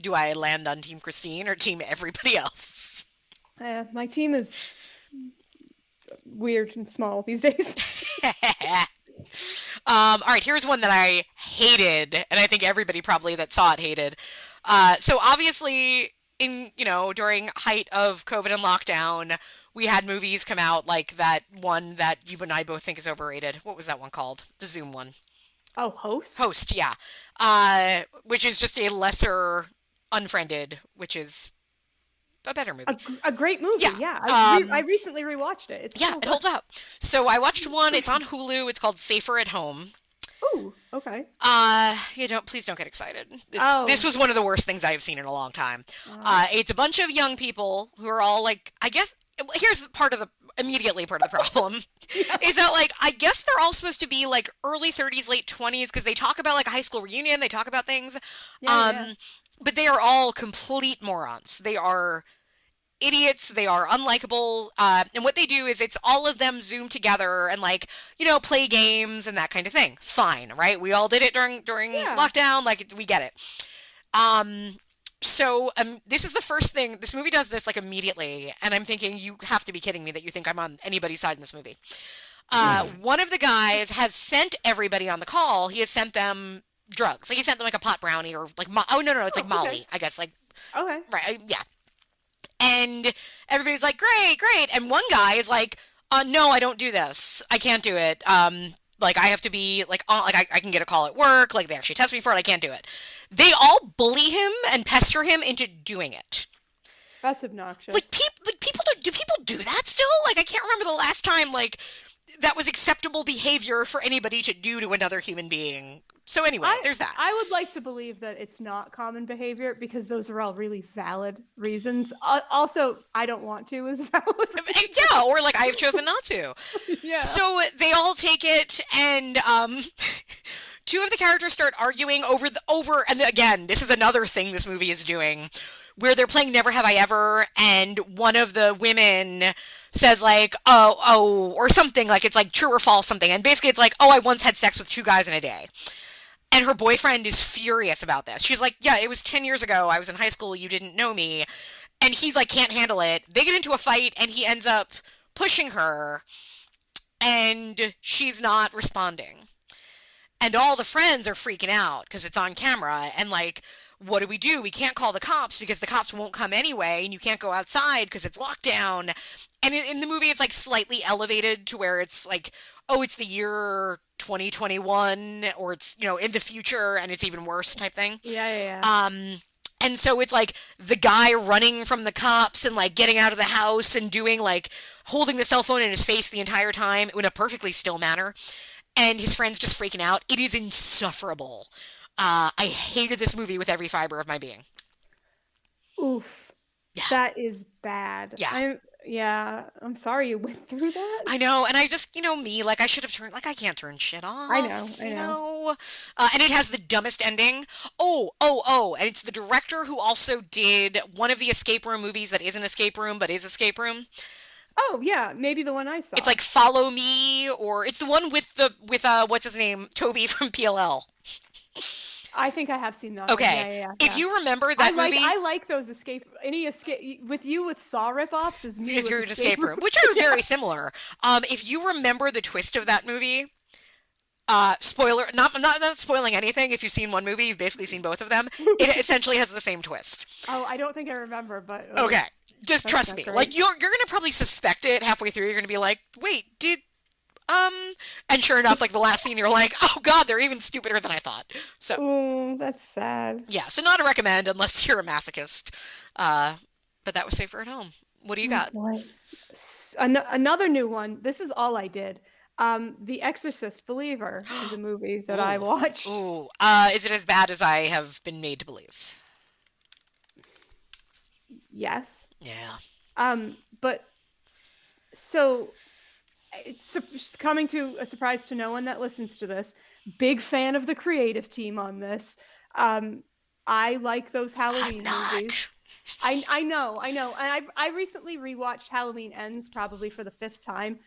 do I land on Team Christine or Team everybody else? My team is weird and small these days. All right, here's one that I hated, and I think everybody probably that saw it hated. So obviously, during height of COVID and lockdown, we had movies come out like that one that you and I both think is overrated. What was that one called? The Zoom one. Oh, Host? Host, yeah. Which is just a lesser Unfriended, which is a better movie. A great movie, yeah. I recently rewatched it. It holds up. So I watched one. It's on Hulu. It's called Safer at Home. Ooh, okay. Please don't get excited. This Oh. was one of the worst things I have seen in a long time. It's a bunch of young people who are all like, I guess, here's immediately part of the problem, is that, like, I guess they're all supposed to be, like, early 30s, late 20s, because they talk about, like, a high school reunion, they talk about things, but they are all complete morons. They are idiots, they are unlikable, and what they do is it's all of them Zoom together and, like, play games and that kind of thing. Fine, right? We all did it during lockdown, like, we get it. So this is the first thing, this movie does this, like, immediately, and I'm thinking, you have to be kidding me that you think I'm on anybody's side in this movie. One of the guys has sent everybody on the call, he has sent them drugs. Like, he sent them, like, a pot brownie or, like, it's like Molly, okay. I guess, like. Okay. Right, yeah. And everybody's like, great. And one guy is like, no, I don't do this. I can't do it. Like, I have to be, like, I can get a call at work. Like, they actually test me for it. I can't do it. They all bully him and pester him into doing it. That's obnoxious. Like, people do people do that still? Like, I can't remember the last time, like, that was acceptable behavior for anybody to do to another human being. So anyway, there's that. I would like to believe that it's not common behavior, because those are all really valid reasons. Also, I don't want to is valid. Yeah, or like, I have chosen not to. Yeah. So they all take it, and two of the characters start arguing over, and again, this is another thing this movie is doing, where they're playing Never Have I Ever, and one of the women says, like, oh, or something, like, it's like true or false something, and basically it's like, I once had sex with 2 guys in a day. And her boyfriend is furious about this. She's like, yeah, it was 10 years ago. I was in high school. You didn't know me. And he's like, can't handle it. They get into a fight, and he ends up pushing her, and she's not responding. And all the friends are freaking out because it's on camera. And, like, what do? We can't call the cops because the cops won't come anyway, and you can't go outside because it's lockdown. And in the movie, it's, like, slightly elevated to where it's like, it's the year 2021, or it's, in the future, and it's even worse type thing. Yeah. And so it's like the guy running from the cops and, like, getting out of the house and doing, like, holding the cell phone in his face the entire time in a perfectly still manner. And his friend's just freaking out. It is insufferable. I hated this movie with every fiber of my being. Oof. Yeah. That is bad. Yeah. I'm sorry you went through that. I know, and I just, me, like, I should have turned, like, I can't turn shit off. I know. And it has the dumbest ending. And it's the director who also did one of the escape room movies that isn't escape room, but is escape room. Oh, yeah, maybe the one I saw. It's like Follow Me, or it's the one with what's his name? Toby from PLL. I think I have seen that. Okay. Yeah. If you remember that movie, I like those escape with Saw ripoffs is me. Is your escape room, which are very similar. If you remember the twist of that movie, spoiler, I'm not spoiling anything. If you've seen one movie, you've basically seen both of them. It essentially has the same twist. Oh, I don't think I remember, but okay. Just trust me. Great. Like, you're gonna probably suspect it halfway through. You're gonna be like, wait, And sure enough, like the last scene, you're like, oh god, they're even stupider than I thought. So Oh, that's sad. yeah, so not a recommend unless you're a masochist. Uh, but that was Safer at Home. What do you Oh got? boy. Another new one. This is all I did. The Exorcist Believer is a movie that I Ooh, watched. ooh. Is it as bad as I have been made to believe? Yes. Yeah. But so it's coming to a surprise to no one that listens to this. Big fan of the creative team on this. I like those I'm Halloween movies. not. I know, and I recently rewatched Halloween Ends probably for the fifth time.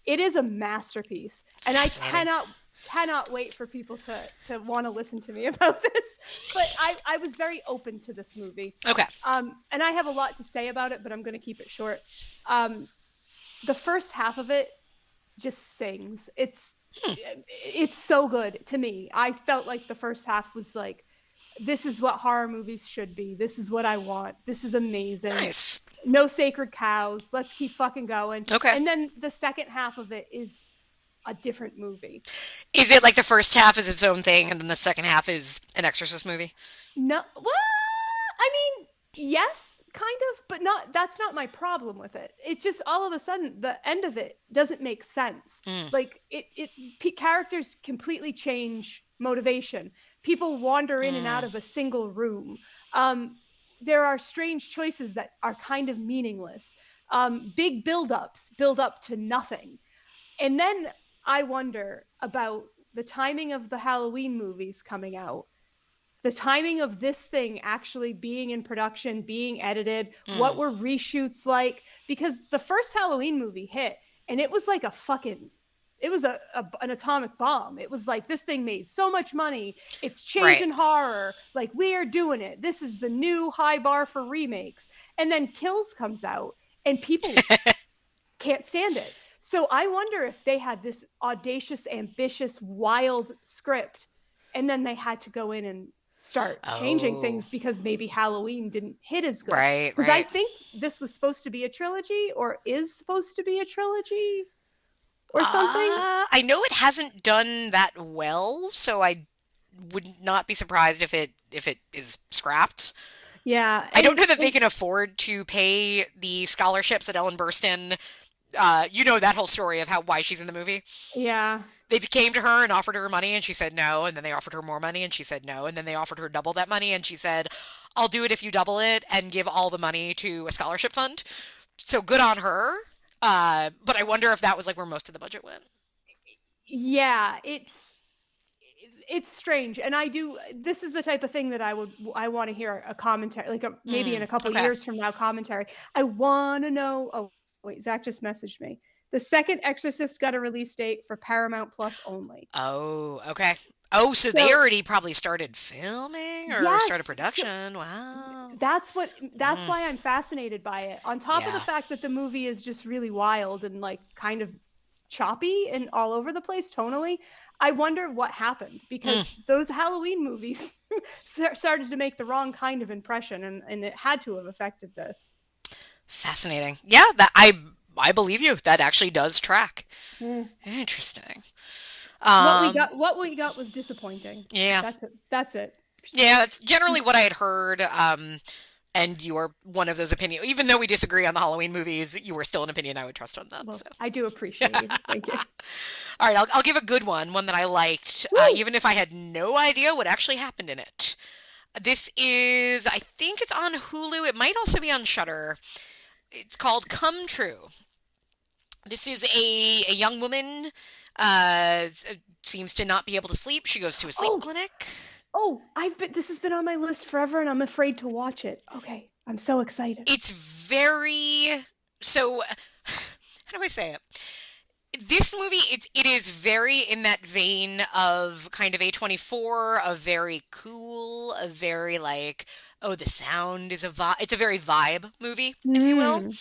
It is a masterpiece, and I Fascinating. cannot wait for people to want to listen to me about this. But I was very open to this movie. Okay. And I have a lot to say about it, but I'm going to keep it short. The first half of it just sings. It's so good to me. I felt like the first half was like, this is what horror movies should be. This is what I want. This is amazing. Nice. No sacred cows. Let's keep fucking going. Okay. And then the second half of it is a different movie. Is it like the first half is its own thing and then the second half is an Exorcist movie? No, well, I mean, yes, kind of, but not. That's not my problem with it. It's just all of a sudden the end of it doesn't make sense. Like characters completely change motivation. People wander in and out of a single room. There are strange choices that are kind of meaningless. Big build-ups build up to nothing. And then I wonder about the timing of the Halloween movies coming out, the timing of this thing actually being in production, being edited, what were reshoots like? Because the first Halloween movie hit, and it was like it was an atomic bomb. It was like, this thing made so much money. It's changing horror. Like, we are doing it. This is the new high bar for remakes. And then Kills comes out, and people can't stand it. So I wonder if they had this audacious, ambitious, wild script, and then they had to go in and start changing things because maybe Halloween didn't hit as good. Right. Because I think this was supposed to be a trilogy, or is supposed to be a trilogy, or something. I know it hasn't done that well, so I would not be surprised if it is scrapped. Yeah. I don't know that they can afford to pay the scholarships that Ellen Burstyn. You know that whole story of why she's in the movie. Yeah. They came to her and offered her money, and she said no. And then they offered her more money, and she said no. And then they offered her double that money, and she said, "I'll do it if you double it and give all the money to a scholarship fund." So good on her. But I wonder if that was like where most of the budget went. Yeah, it's strange, and this is the type of thing that I want to hear a commentary, like maybe in a couple years from now, commentary. I want to know. Oh wait, Zach just messaged me. The second Exorcist got a release date for Paramount Plus only. Oh, okay. Oh, so they already probably started filming or started production. Wow. That's why I'm fascinated by it. On top of the fact that the movie is just really wild and like kind of choppy and all over the place tonally, I wonder what happened, because those Halloween movies started to make the wrong kind of impression, and it had to have affected this. Fascinating. Yeah, that I believe you. That actually does track. Interesting. What we got was disappointing. Yeah. That's it. Yeah, that's generally what I had heard. And you are one of those opinions. Even though we disagree on the Halloween movies, you are still an opinion I would trust on that. Well, so. I do appreciate you. Thank you. All right, I'll give a good one that I liked, even if I had no idea what actually happened in it. This is, I think it's on Hulu. It might also be on Shudder. It's called Come True. This is a young woman, seems to not be able to sleep. She goes to a sleep clinic. Oh, this has been on my list forever, and I'm afraid to watch it. Okay, I'm so excited. It's how do I say it? This movie, it is very in that vein of kind of A24, a very cool, a very like, the sound is it's a very vibe movie, if you will.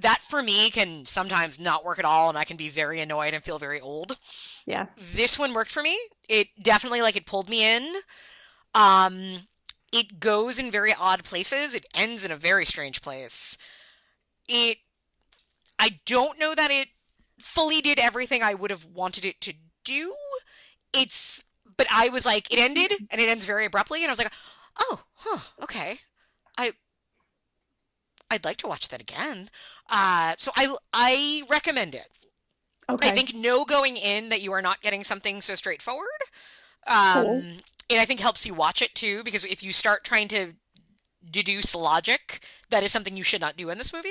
That for me can sometimes not work at all, and I can be very annoyed and feel very old. Yeah. This one worked for me. It definitely it pulled me in. It goes in very odd places. It ends in a very strange place. I don't know that it fully did everything I would have wanted it to do. But I was like, it ended, and it ends very abruptly, and I was like, oh, okay. I'd like to watch that again. So I recommend it. Okay. I think know going in that you are not getting something so straightforward. Cool. It I think helps you watch it too, because if you start trying to deduce logic, that is something you should not do in this movie.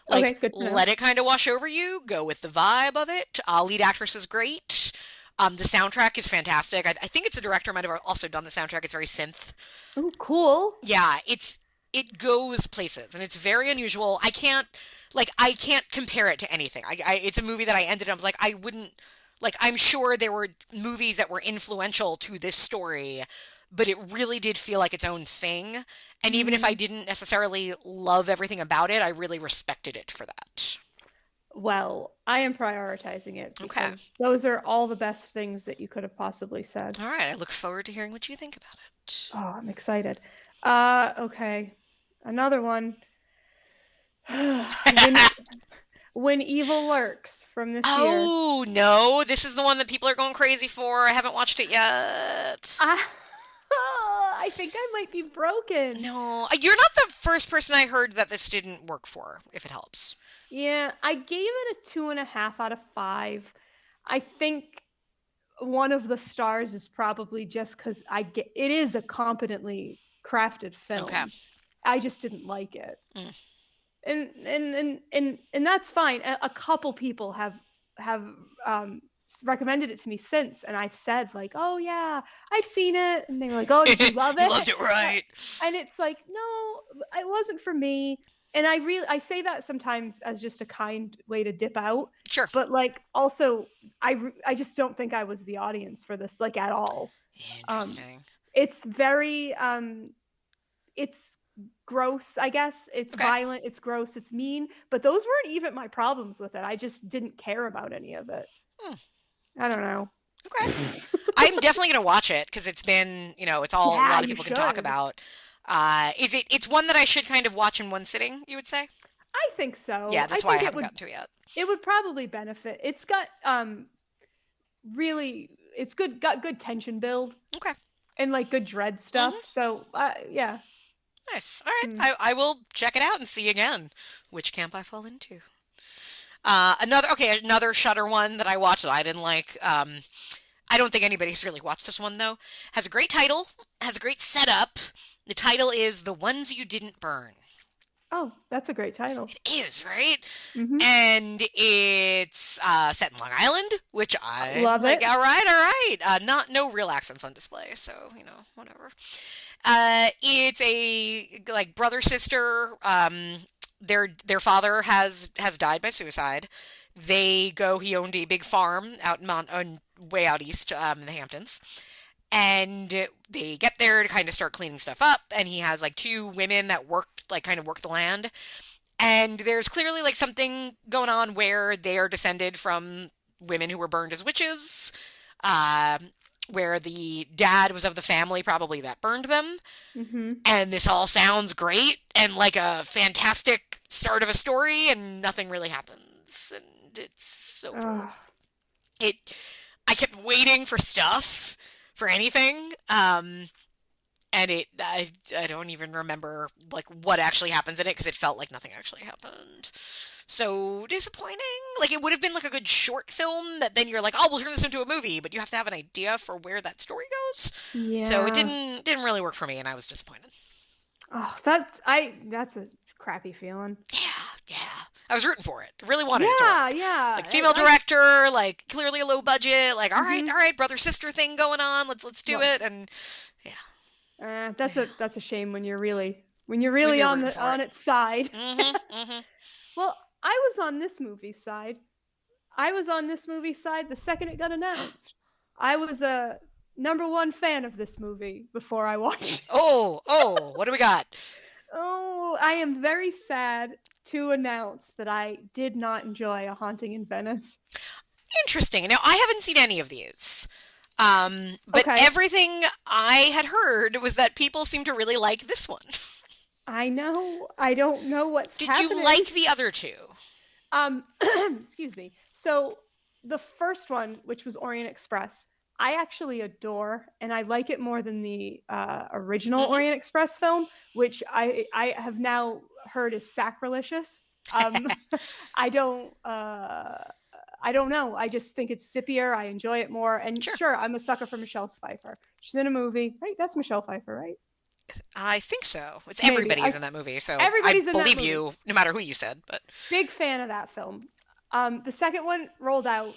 Like, Okay, good to know. let it kind of wash over you. Go with the vibe of it. Lead actress is great. The soundtrack is fantastic. I think it's the director might have also done the soundtrack. It's very synth. Oh, cool. Yeah, it goes places, and it's very unusual. I can't compare it to anything. It's a movie that I ended up, I was like, I wouldn't, like, I'm sure there were movies that were influential to this story, but it really did feel like its own thing. And even if I didn't necessarily love everything about it, I really respected it for that. Well, I am prioritizing it because those are all the best things that you could have possibly said. All right, I look forward to hearing what you think about it. Oh, I'm excited. Okay. Another one. When Evil Lurks from this year. Oh, no, this is the one that people are going crazy for. I haven't watched it yet. I think I might be broken. No, you're not the first person I heard that this didn't work for, if it helps. Yeah, I gave it a 2.5 out of 5. I think one of the stars is probably just because it is a competently crafted film. Okay. I just didn't like it. And that's fine. A couple people have recommended it to me since, and I've said like, oh yeah, I've seen it, and they were like, oh, did you love it? You loved it, right? And it's like, no, it wasn't for me. And I say that sometimes as just a kind way to dip out. Sure. But like also I just don't think I was the audience for this, like, at all. Interesting. It's very it's gross, I guess. It's violent, it's gross, it's mean, but those weren't even my problems with it. I just didn't care about any of it. I don't know. Okay. I'm definitely going to watch it because it's been, it's all a lot of people can talk about. It's one that I should kind of watch in one sitting, you would say? I think so. Yeah, that's why I haven't gotten to it yet. It would probably benefit. It's got got good tension build. Okay. And like good dread stuff. So yeah. Nice. All right. I will check it out and see again which camp I fall into. Another Shudder one that I watched that I didn't like. I don't think anybody's really watched this one though. Has a great title, has a great setup. The title is The Ones You Didn't Burn. Oh, that's a great title. It is, right? Mm-hmm. And it's set in Long Island, which I love like. It. All right. No real accents on display, so whatever. It's a like brother sister. Their father has died by suicide. He owned a big farm out way out east in the Hamptons. And they get there to kind of start cleaning stuff up, and he has like 2 women that work the land. And there's clearly like something going on where they are descended from women who were burned as witches, where the dad was of the family probably that burned them. Mm-hmm. And this all sounds great and like a fantastic start of a story, and nothing really happens. And it's so I kept waiting for stuff. For anything, and I don't even remember like what actually happens in it because it felt like nothing actually happened. So disappointing. Like it would have been like a good short film that then you're like, oh, we'll turn this into a movie, but you have to have an idea for where that story goes. Yeah. So it didn't really work for me, and I was disappointed. Oh, that's a crappy feeling. Yeah. I was rooting for it. I really wanted it to work. Yeah. Like female director, like clearly a low budget, like all right, brother sister thing going on. Let's do it. And yeah. That's a shame when you're really on its side. Mm-hmm. Well, I was on this movie's side. The second it got announced. I was a number 1 fan of this movie before I watched it. Oh, what do we got? Oh, I am very sad to announce that I did not enjoy A Haunting in Venice. Interesting. Now, I haven't seen any of these. But everything I had heard was that people seem to really like this one. I know. I don't know what's happening. Did you like the other 2? Excuse me. So the first one, which was Orient Express, I actually adore, and I like it more than the original Orient Express film, which I have now heard is sacrilegious. I don't know. I just think it's sippier. I enjoy it more. And sure, I'm a sucker for Michelle Pfeiffer. She's in a movie, right? That's Michelle Pfeiffer, right? I think so. It's Maybe. everybody's in that movie, so Everybody's I in that believe movie. you, no matter who you said. But big fan of that film. The second one rolled out.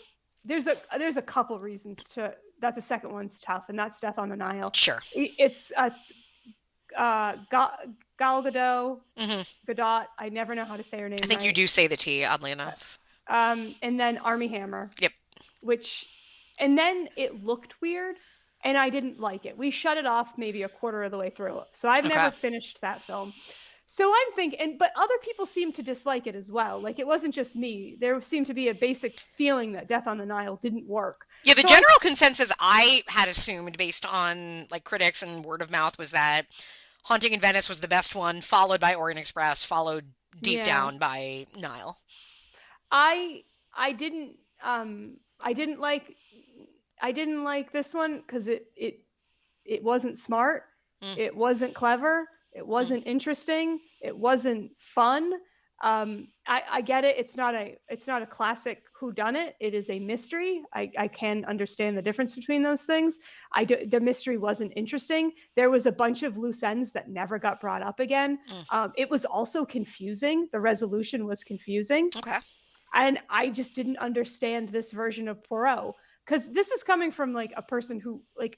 There's a couple reasons that the second one's tough, and that's Death on the Nile. Sure. It's Gal Gadot. Gadot. I never know how to say her name. I think you do say the T, oddly enough. And then Armie Hammer. Yep. And then it looked weird, and I didn't like it. We shut it off maybe a quarter of the way through. So I've never finished that film. So I'm thinking, but other people seem to dislike it as well. Like, it wasn't just me. There seemed to be a basic feeling that Death on the Nile didn't work. Yeah, the general consensus I had assumed based on like critics and word of mouth was that Haunting in Venice was the best one, followed by Orient Express, followed deep down by Nile. I didn't like this one because it wasn't smart. It wasn't clever. It wasn't interesting. It wasn't fun. I get it. It's not a classic whodunit. It is a mystery. I can understand the difference between those things. The mystery wasn't interesting. There was a bunch of loose ends that never got brought up again. It was also confusing. The resolution was confusing. Okay. And I just didn't understand this version of Poirot, because this is coming from like a person who, like,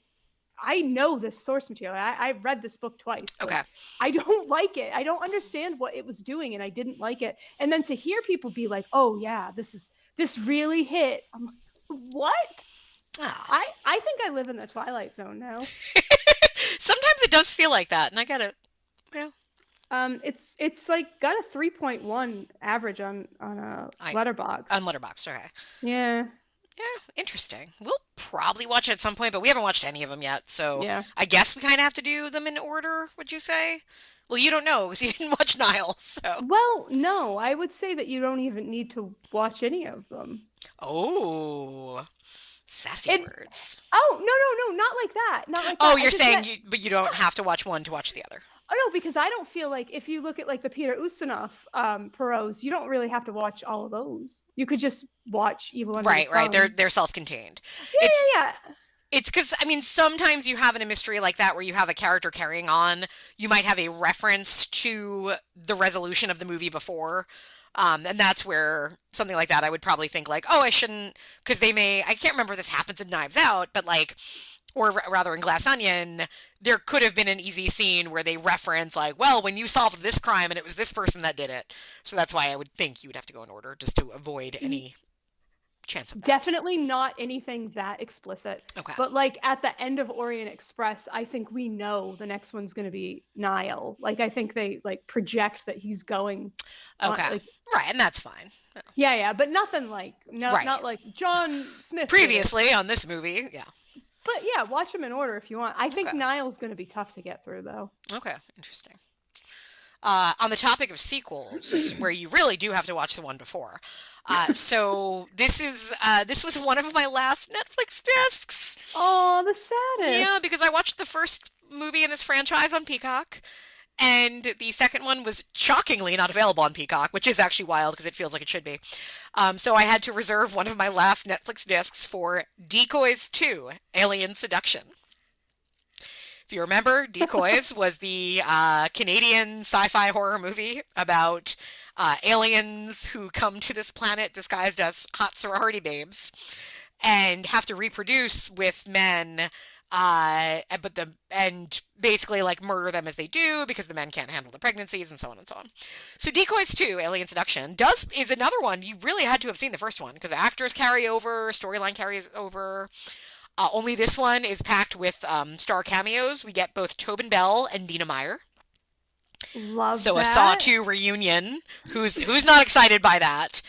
I know this source material. I read this book twice. Okay. I don't like it. I don't understand what it was doing, and I didn't like it. And then to hear people be like, "Oh yeah, this really hit." I'm like, "What?" Oh. I think I live in the Twilight Zone now. Sometimes it does feel like that, and I gotta, It's like got a 3.1 average on Letterboxd. On Letterboxd, okay. Yeah. Yeah, interesting. We'll probably watch it at some point, but we haven't watched any of them yet, so yeah. I guess we kind of have to do them in order, would you say? Well, you don't know, because you didn't watch Nile, so... Well, no, I would say that you don't even need to watch any of them. Oh, sassy words. Oh, no, not like that. Not like that. Oh, you're saying, but you don't have to watch one to watch the other. Oh, no, because I don't feel like if you look at like the Peter Ustinov Poirot's, you don't really have to watch all of those. You could just watch Evil Under the Sun. Right. They're self-contained. Yeah. It's because, I mean, sometimes you have in a mystery like that where you have a character carrying on, you might have a reference to the resolution of the movie before. And that's where something like that, I would probably think like, oh, I shouldn't, because I can't remember if this happens in Knives Out, but like, or rather in Glass Onion, there could have been an easy scene where they reference like, well, when you solved this crime and it was this person that did it. So that's why I would think you would have to go in order just to avoid any chance of that. Definitely not anything that explicit. Okay. But like at the end of Orient Express, I think we know the next one's going to be Nile. Like I think they like project that he's going. Okay. Right, and that's fine. Yeah, but nothing like not like John Smith previously on this movie. Yeah. But yeah, watch them in order if you want. I think Nile's going to be tough to get through, though. Okay, interesting. On the topic of sequels, where you really do have to watch the one before. So this was one of my last Netflix discs. Oh, the saddest. Yeah, because I watched the first movie in this franchise on Peacock, and the second one was shockingly not available on Peacock, which is actually wild because it feels like it should be. So I had to reserve one of my last Netflix discs for Decoys 2, Alien Seduction. If you remember, Decoys was the Canadian sci-fi horror movie about aliens who come to this planet disguised as hot sorority babes and have to reproduce with men, and basically like murder them as they do because the men can't handle the pregnancies and so on and so on. So Decoys 2, Alien Seduction, is another one you really had to have seen the first one because actors carry over, storyline carries over. Only this one is packed with star cameos. We get both Tobin Bell and Dina Meyer. Love so that. A Saw 2 reunion. Who's not excited by that?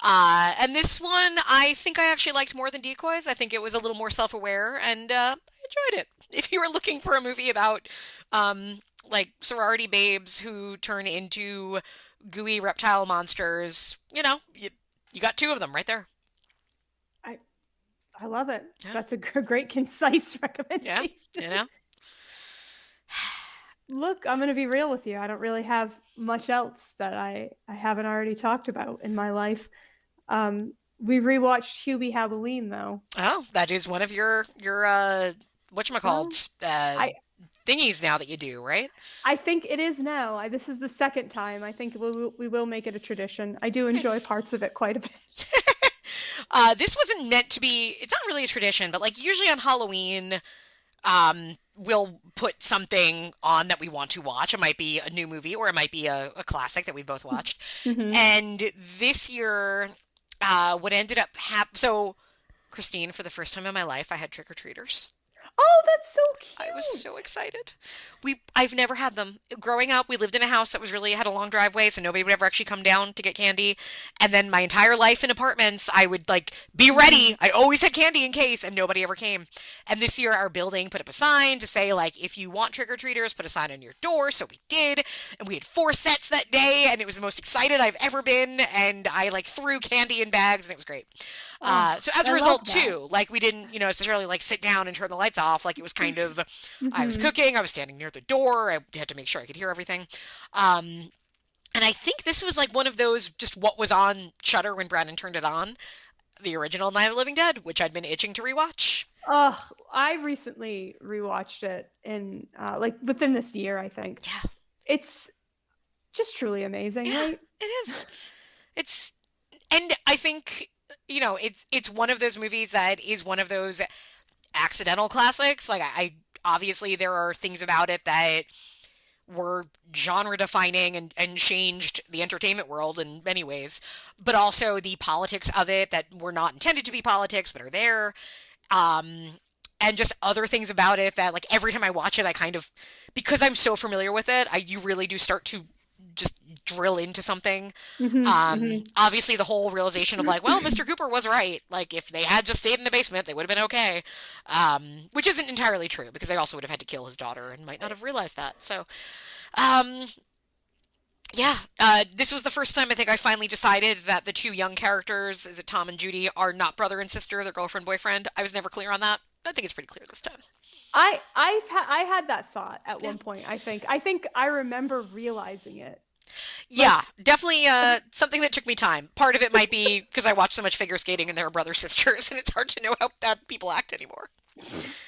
And this one, I think I actually liked more than Decoys. I think it was a little more self-aware, and I enjoyed it. If you were looking for a movie about like sorority babes who turn into gooey reptile monsters, you got two of them right there. I love it. Yeah. That's a great, concise Yeah, recommendation. you know? Look, I'm going to be real with you. I don't really have much else that I haven't already talked about in my life. We rewatched Hubie Halloween, though. Oh, that is one of your whatchamacallit, I thingies now that you do, right? I think it is now. This is the second time. I think we will make it a tradition. I do enjoy Nice. parts of it quite a bit. This wasn't meant to be, it's not really a tradition, but like usually on Halloween, we'll put something on that we want to watch. It might be a new movie or it might be a classic that we both watched. And this year, what ended up so Christine, for the first time in my life, I had trick-or-treaters. Oh, that's so cute. I was so excited. I've never had them. Growing up, we lived in a house that had a long driveway, so nobody would ever actually come down to get candy. And then my entire life in apartments, I would like be ready. I always had candy in case, and nobody ever came. And this year, our building put up a sign to say, like, if you want trick-or-treaters, put a sign on your door. So we did, and we had 4 sets that day, and it was the most excited I've ever been. And I like threw candy in bags, and it was great. So as a result, too, like we didn't, necessarily like sit down and turn the lights off. Like it was kind of, I was cooking, I was standing near the door, I had to make sure I could hear everything. And I think this was like one of those, just what was on Shudder when Brandon turned it on, the original Night of the Living Dead, which I'd been itching to rewatch. I recently rewatched it in like within this year, I think. Yeah. It's just truly amazing, right? It is. And I think, it's one of those movies that is one of those accidental classics. Like I obviously there are things about it that were genre defining and changed the entertainment world in many ways, but also the politics of it that were not intended to be politics but are there, and just other things about it that like every time I watch it I kind of, because I'm so familiar with it, you really do start to just drill into something. Obviously the whole realization of like, well, Mr. Cooper was right. Like if they had just stayed in the basement, they would have been okay. Which isn't entirely true because they also would have had to kill his daughter and might not have realized that. So, this was the first time I think I finally decided that the 2 young characters, is it Tom and Judy, are not brother and sister, they're girlfriend, boyfriend. I was never clear on that. I think it's pretty clear this time. I had that thought at one point. I think I remember realizing it. Yeah, definitely something that took me time. Part of it might be because I watched so much figure skating and they were brother sisters, and it's hard to know how people act anymore.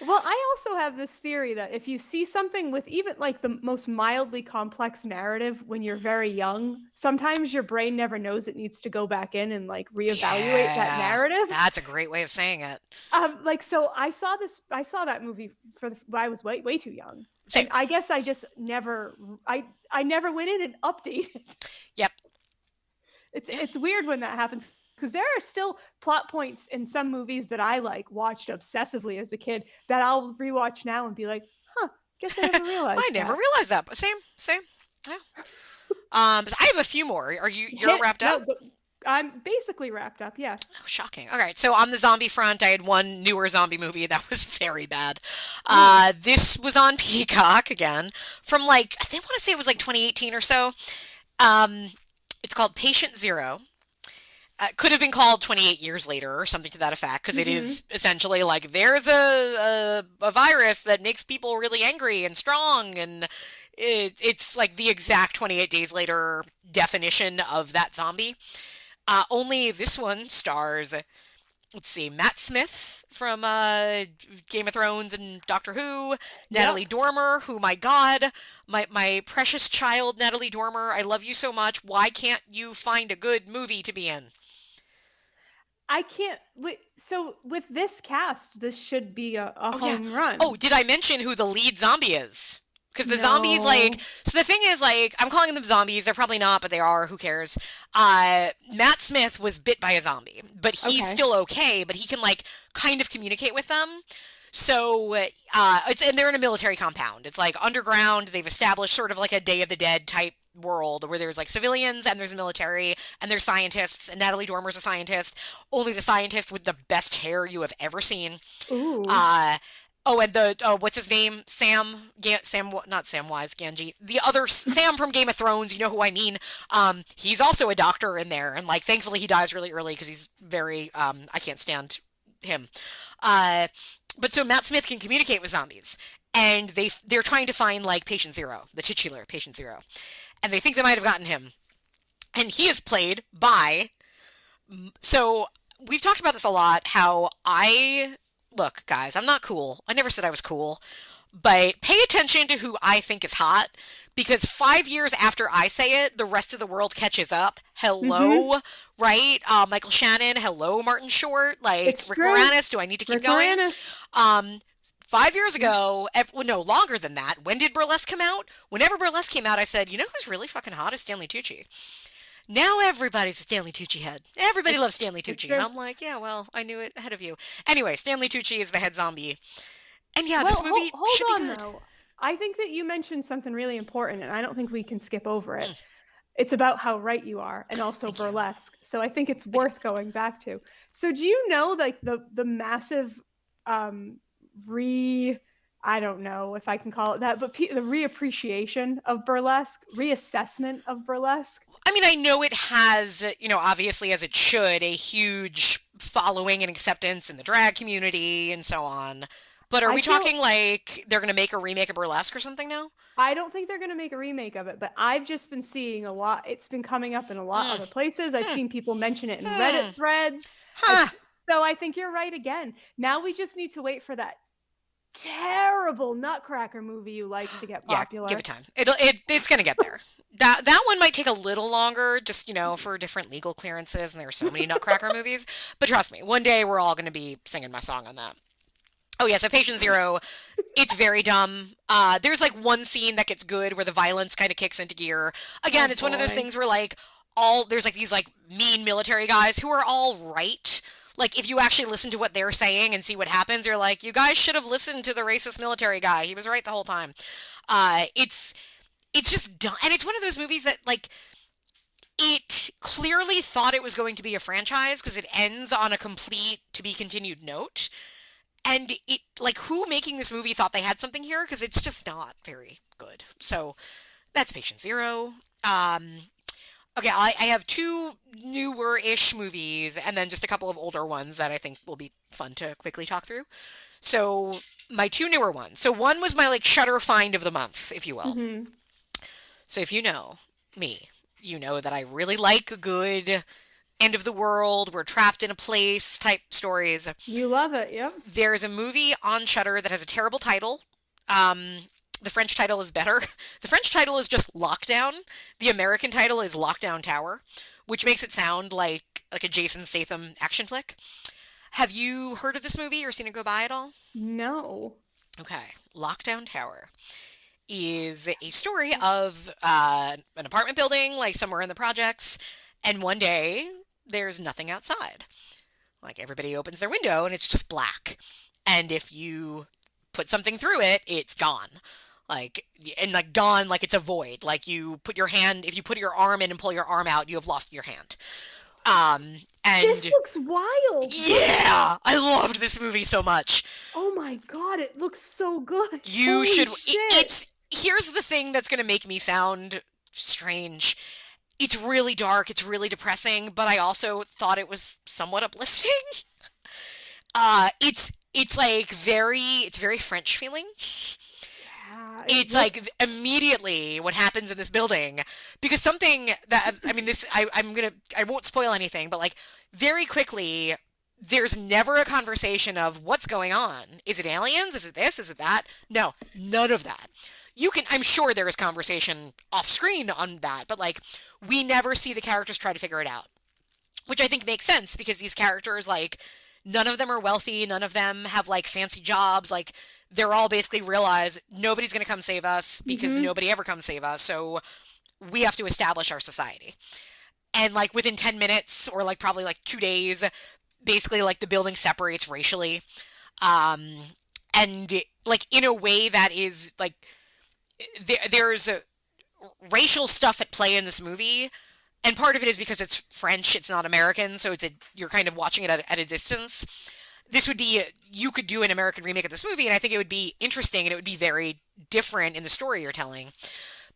Well, I also have this theory that if you see something with even like the most mildly complex narrative when you're very young, sometimes your brain never knows it needs to go back in and like reevaluate that narrative. That's a great way of saying it. So I saw that movie I was way too young. Same. And I guess I just never never went in and updated. Yep. It's weird when that happens. Because there are still plot points in some movies that I like watched obsessively as a kid that I'll rewatch now and be like, guess I never realized I never realized that. But same. Yeah. I have a few more. You're wrapped up? No, I'm basically wrapped up, yes. Oh, shocking. All right. So on the zombie front, I had one newer zombie movie that was very bad. This was on Peacock again from like, I think I want to say it was like 2018 or so. It's called Patient Zero. Could have been called 28 years later or something to that effect, because it is essentially like there's a virus that makes people really angry and strong, and it's like the exact 28 days later definition of that zombie. Only this one stars, let's see, Matt Smith from Game of Thrones and Doctor Who, Natalie Dormer, who, my God, my precious child, Natalie Dormer, I love you so much. Why can't you find a good movie to be in? I can't. So with this cast, this should be a home run. Oh, did I mention who the lead zombie is? Because the zombies, like, so the thing is, like, I'm calling them zombies. They're probably not, but they are. Who cares? Matt Smith was bit by a zombie, but he's still okay. But he can, like, kind of communicate with them. So and they're in a military compound. It's like underground. They've established sort of like a Day of the Dead type world where there's like civilians and there's a military and there's scientists, and Natalie Dormer's a scientist, only the scientist with the best hair you have ever seen. Ooh. And what's his name? Not Samwise Gamgee. The other Sam from Game of Thrones, you know who I mean. He's also a doctor in there, and like thankfully he dies really early because he's very I can't stand him. But so Matt Smith can communicate with zombies, and they're trying to find like Patient Zero, the titular Patient Zero, and they think they might have gotten him, and he is played by. So we've talked about this a lot. How look, guys, I'm not cool. I never said I was cool, but pay attention to who I think is hot. Because 5 years after I say it, the rest of the world catches up. Hello, right? Michael Shannon. Hello, Martin Short. Like, It's Rick true. Moranis. Do I need to keep Rick going? Moranis. 5 years ago, well, no, longer than that. When did Burlesque come out? Whenever Burlesque came out, I said, you know who's really fucking hot is Stanley Tucci. Now everybody's a Stanley Tucci head. Everybody loves Stanley Tucci. And I'm like, yeah, well, I knew it ahead of you. Anyway, Stanley Tucci is the head zombie. And yeah, this movie should be good. Though. I think that you mentioned something really important, and I don't think we can skip over it. It's about how right you are, and also burlesque. So I think it's worth going back to. So do you know, like, the massive I don't know if I can call it that, but the reappreciation of burlesque, reassessment of burlesque? I mean, I know it has, obviously, as it should, a huge following and acceptance in the drag community and so on. But are we talking like they're going to make a remake of Burlesque or something now? I don't think they're going to make a remake of it, but I've just been seeing a lot. It's been coming up in a lot of other places. I've seen people mention it in Reddit threads. So I think you're right again. Now we just need to wait for that terrible Nutcracker movie you like to get popular. Yeah, give it time. It's going to get there. That one might take a little longer, just, for different legal clearances, and there are so many Nutcracker movies. But trust me, one day we're all going to be singing my song on that. Oh, yeah, so Patient Zero, it's very dumb. There's, like, one scene that gets good where the violence kind of kicks into gear. Again, it's one of those things where, like, there's, like, these, like, mean military guys who are all right. Like, if you actually listen to what they're saying and see what happens, you're like, you guys should have listened to the racist military guy. He was right the whole time. It's just dumb. And it's one of those movies that, like, it clearly thought it was going to be a franchise because it ends on a complete to-be-continued note. And it, like, who making this movie thought they had something here? Because it's just not very good. So that's Patient Zero. Okay, I have two newer-ish movies and then just a couple of older ones that I think will be fun to quickly talk through. So my two newer ones. So one was my, like, Shudder find of the month, if you will. Mm-hmm. So if you know me, you know that I really like a good end of the world, we're trapped in a place type stories. You love it, yep. There's a movie on Shudder that has a terrible title. The French title is better. The French title is just Lockdown. The American title is Lockdown Tower, which makes it sound like a Jason Statham action flick. Have you heard of this movie or seen it go by at all? No. Okay. Lockdown Tower is a story of an apartment building, like somewhere in the projects, and one day there's nothing outside. Like, everybody opens their window and it's just black. And if you put something through it, it's gone. Like, and like gone, like it's a void. Like, if you put your arm in and pull your arm out, you have lost your hand. And this looks wild. Yeah, I loved this movie so much. Oh my god, it looks so good. You Holy should. Shit. Here's the thing that's going to make me sound strange. It's really dark. It's really depressing, but I also thought it was somewhat uplifting. It's like it's very French feeling. Yeah, It's like immediately what happens in this building, because something that, I mean, this, I won't spoil anything, but like very quickly, there's never a conversation of what's going on. Is it aliens? Is it this? Is it that? No, none of that. I'm sure there is conversation off screen on that, but like, we never see the characters try to figure it out, which I think makes sense because these characters, like, none of them are wealthy. None of them have like fancy jobs. Like, they're all basically realize nobody's going to come save us because nobody ever comes save us. So we have to establish our society. And like within 10 minutes or like probably like 2 days, basically like the building separates racially. And like in a way that is like, there's racial stuff at play in this movie. And part of it is because it's French, it's not American, so you're kind of watching it at a distance. This would be, you could do an American remake of this movie, and I think it would be interesting, and it would be very different in the story you're telling.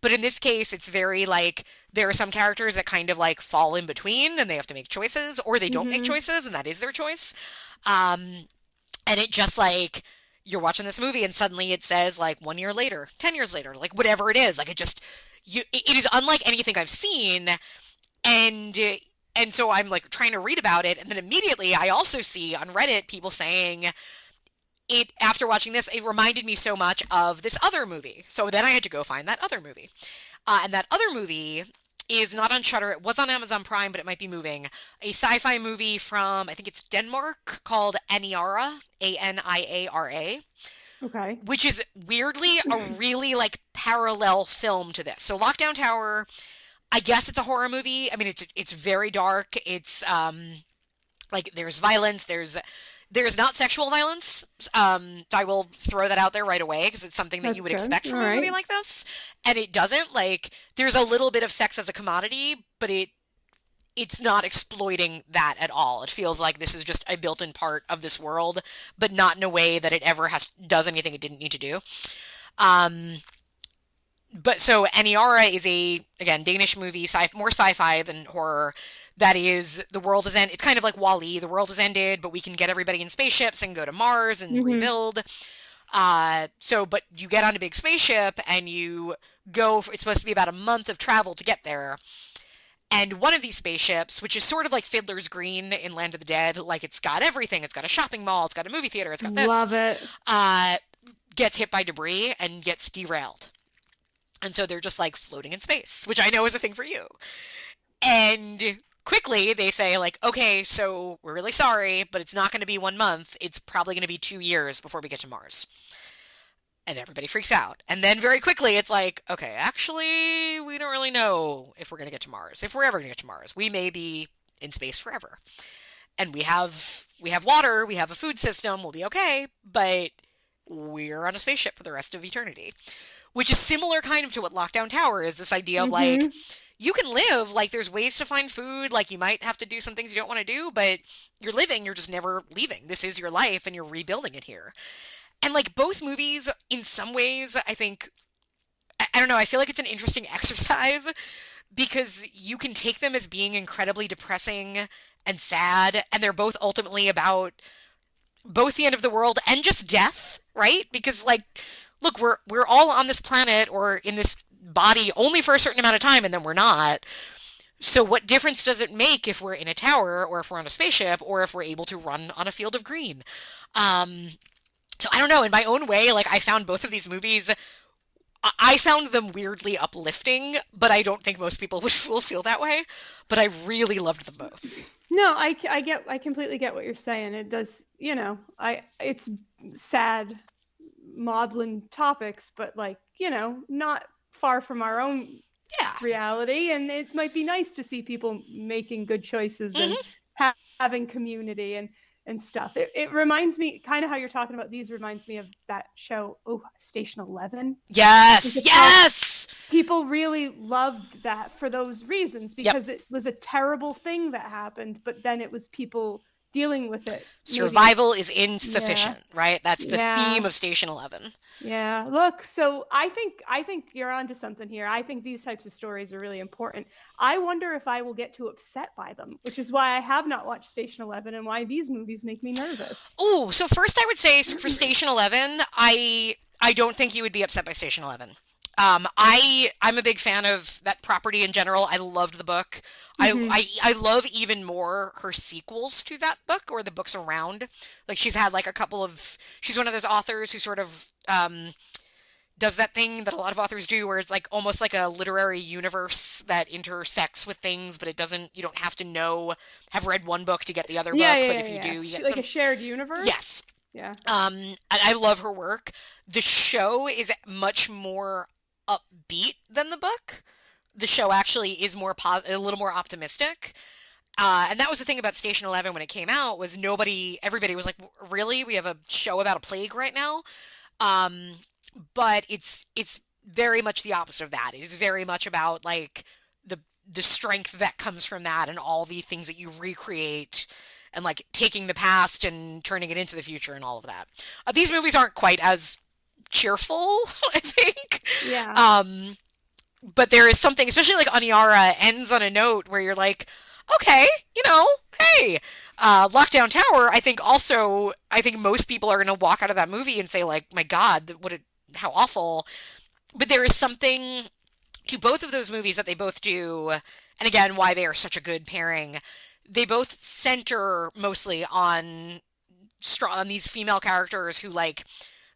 But in this case, it's very like there are some characters that kind of like fall in between and they have to make choices, or they don't make choices and that is their choice. And it just like you're watching this movie and suddenly it says like 1 year later, 10 years later, like whatever it is, like it is unlike anything I've seen. And so I'm like trying to read about it, and then immediately I also see on Reddit people saying it after watching this, it reminded me so much of this other movie. So then I had to go find that other movie. And that other movie is not on Shudder. It was on Amazon Prime, but it might be moving. A sci-fi movie from, I think it's Denmark, called Aniara, Aniara. Okay. Which is weirdly a really like parallel film to this. So Lockdown Tower, I guess it's a horror movie. I mean, it's very dark. It's like there's violence. There's not sexual violence. I will throw that out there right away because it's something that you would expect from a movie like this, and it doesn't. Like there's a little bit of sex as a commodity, but it's not exploiting that at all. It feels like this is just a built-in part of this world, but not in a way that it ever does anything it didn't need to do. But so Aniara is again, Danish movie, more sci-fi than horror. That is, the world is ended. It's kind of like WALL-E. The world is ended, but we can get everybody in spaceships and go to Mars and rebuild. But you get on a big spaceship and you go, it's supposed to be about a month of travel to get there. And one of these spaceships, which is sort of like Fiddler's Green in Land of the Dead, like it's got everything. It's got a shopping mall. It's got a movie theater. It's got this. Love it. Gets hit by debris and gets derailed. And so they're just like floating in space, which I know is a thing for you. And quickly they say like, okay, so we're really sorry, but it's not going to be 1 month. It's probably going to be 2 years before we get to Mars. And everybody freaks out. And then very quickly it's like, okay, actually, we don't really know if we're going to get to Mars. If we're ever going to get to Mars. We may be in space forever. And we have water, we have a food system, we'll be okay, but we're on a spaceship for the rest of eternity. Which is similar kind of to what Lockdown Tower is, this idea of like, you can live, like there's ways to find food, like you might have to do some things you don't want to do, but you're living, you're just never leaving. This is your life and you're rebuilding it here. And like both movies, in some ways, I think, I don't know, I feel like it's an interesting exercise because you can take them as being incredibly depressing and sad, and they're both ultimately about both the end of the world and just death, right? Because like, look, we're all on this planet or in this body only for a certain amount of time, and then we're not. So what difference does it make if we're in a tower or if we're on a spaceship or if we're able to run on a field of green? So I don't know, in my own way, like I found both of these movies, I found them weirdly uplifting, but I don't think most people will feel that way. But I really loved them both. No, I completely get what you're saying. It does, it's sad maudlin topics, but like, not far from our own reality. And it might be nice to see people making good choices and having community and stuff. It reminds me, kind of how you're talking about these, reminds me of that show, Station 11. Yes! People really loved that for those reasons, because it was a terrible thing that happened, but then it was people dealing with it. Survival is insufficient, right? That's the theme of Station 11. Yeah. Look, so I think you're onto something here. I think these types of stories are really important. I wonder if I will get too upset by them, which is why I have not watched Station 11 and why these movies make me nervous. Oh, so first I would say for Station 11, I don't think you would be upset by Station 11. I'm a big fan of that property in general. I loved the book. I love even more her sequels to that book, or the books around. Like she's had like she's one of those authors who sort of does that thing that a lot of authors do, where it's like almost like a literary universe that intersects with things, but you don't have to have read one book to get the other book. But if you do, you get like a shared universe. Yes. Yeah. I love her work. The show is much more upbeat than the book. The show actually is a little more optimistic. And that was the thing about Station 11 when it came out, was everybody was like, really? We have a show about a plague right now? But it's very much the opposite of that. It is very much about like the strength that comes from that and all the things that you recreate and like taking the past and turning it into the future and all of that. These movies aren't quite as cheerful, I think. Yeah. but there is something, especially like Aniara ends on a note where you're like, okay, hey. Lockdown Tower, I think most people are going to walk out of that movie and say like, my God, how awful. But there is something to both of those movies that they both do, and again, why they are such a good pairing. They both center mostly on these female characters who like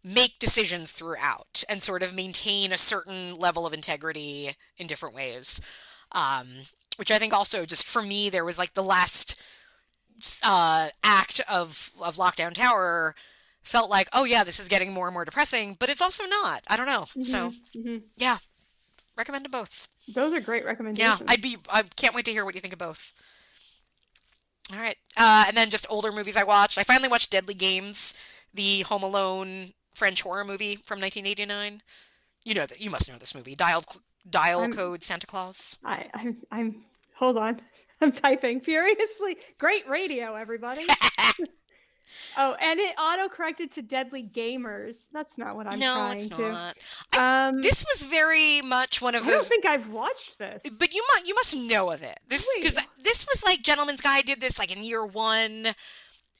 make decisions throughout and sort of maintain a certain level of integrity in different ways. Um, which I think also just for me, there was like the last act of Lockdown Tower felt like, oh yeah, this is getting more and more depressing, but it's also not. I don't know. So yeah, recommend them both. Those are great Yeah, recommendations. I can't wait to hear what you think of both. All right. And then just older movies I watched. I finally watched Deadly Games, the Home Alone French horror movie from 1989. You must know this movie. Dial Code Santa Claus. I'm hold on. I'm typing furiously. Great radio, everybody. Oh, and it auto-corrected to Deadly Gamers. That's not what I'm trying to. No, it's not. This was very much one of I those. don't think I've watched this. But you must know of it. This was like Gentleman's Guide did this like in year one.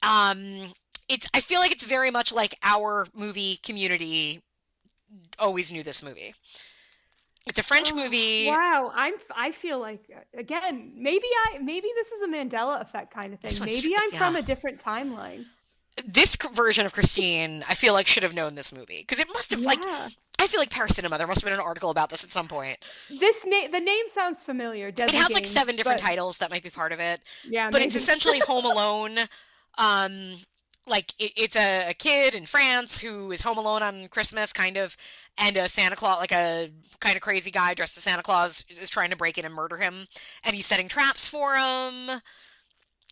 I feel like it's very much like our movie community always knew this movie. It's a French movie. Wow, I feel like again, maybe this is a Mandela effect kind of thing. Maybe I'm from a different timeline. This version of Christine, I feel like should have known this movie because it must have I feel like Paris Cinema. There must have been an article about this at some point. The name sounds familiar. Deadly it has Games, like 7 different titles that might be part of it. Yeah, but maybe. It's essentially Home Alone. Like it's a kid in France who is home alone on Christmas, kind of, and a Santa Claus, like a kind of crazy guy dressed as Santa Claus, is trying to break in and murder him, and he's setting traps for him.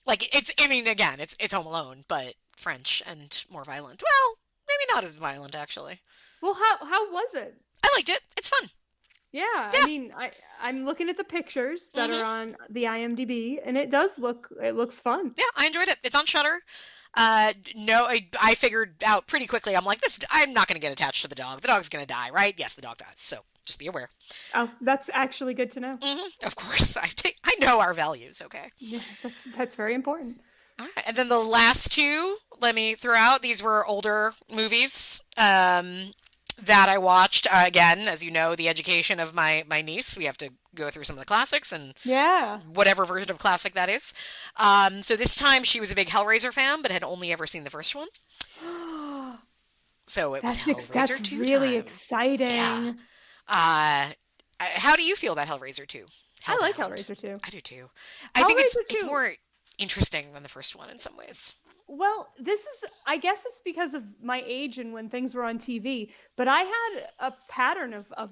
Like again, it's Home Alone, but French and more violent. Well, maybe not as violent actually. Well, how was it? I liked it. It's fun. Yeah. I mean, I'm looking at the pictures that are on the IMDb, and it looks fun. Yeah, I enjoyed it. It's on Shudder. No, I figured out pretty quickly. I'm like, I'm not going to get attached to the dog. The dog's going to die, right? Yes, the dog dies. So just be aware. Oh, that's actually good to know. Of course, I know our values. Okay. Yeah, that's very important. All right, and then the last two, let me throw out. These were older movies that I watched. Again, as you know, the education of my niece. We have to go through some of the classics and whatever version of classic that is. So this time she was a big Hellraiser fan, but had only ever seen the first one. So it was Hellraiser 2 really time. Exciting. Yeah. How do you feel about Hellraiser 2? I like Hellraiser 2. I do too. I think it's more interesting than the first one in some ways. Well, I guess it's because of my age and when things were on TV, but I had a pattern of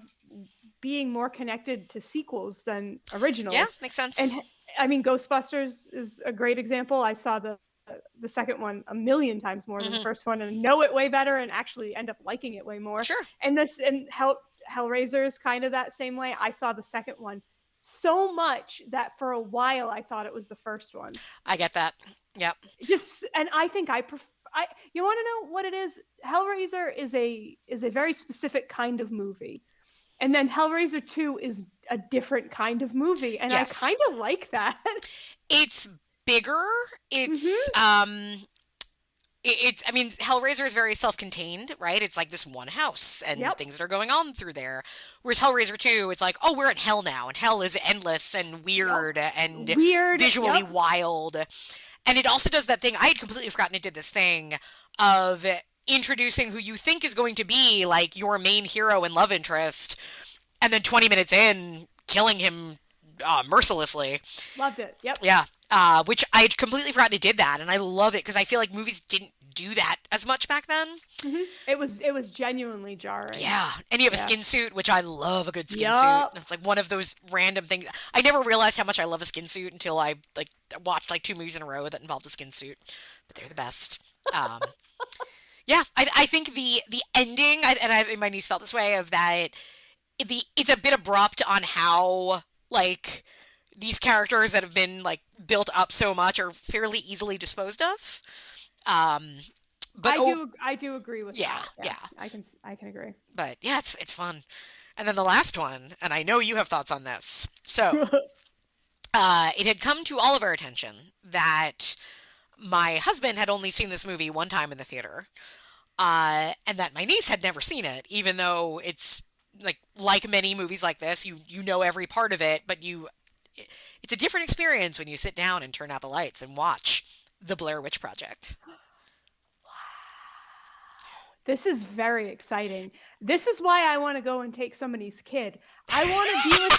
being more connected to sequels than originals. Yeah, makes sense. And I mean, Ghostbusters is a great example. I saw the second one a million times more than the first one and know it way better and actually end up liking it way more. Sure. And Hellraiser is kind of that same way. I saw the second one so much that for a while I thought it was the first one. I get that. Yep. And I think you want to know what it is? Hellraiser is a very specific kind of movie. And then Hellraiser 2 is a different kind of movie. And yes. I kind of like that. It's bigger. It's Hellraiser is very self-contained, right? It's like this one house and things that are going on through there. Whereas Hellraiser 2, it's like, oh, we're in hell now, and hell is endless and weird and visually wild. And it also does that thing, I had completely forgotten it did this thing of introducing who you think is going to be like your main hero and love interest, and then 20 minutes in, killing him mercilessly. Loved it. Yep. Yeah. Which I had completely forgotten it did that, and I love it because I feel like movies didn't do that as much back then. It was genuinely jarring. Yeah, and you have a skin suit, which I love a good skin suit. It's like one of those random things. I never realized how much I love a skin suit until I watched 2 movies in a row that involved a skin suit, but they're the best. Yeah, I think the ending, and my niece felt this way, of that it's a bit abrupt on how these characters that have been built up so much are fairly easily disposed of. But I do agree with that. Yeah. I can agree. But yeah, it's fun. And then the last one, and I know you have thoughts on this. So, it had come to all of our attention that my husband had only seen this movie one time in the theater, and that my niece had never seen it, even though it's like many movies like this, you know every part of it, but it's a different experience when you sit down and turn out the lights and watch The Blair Witch Project. This is very exciting. This is why I want to go and take somebody's kid. I want to be with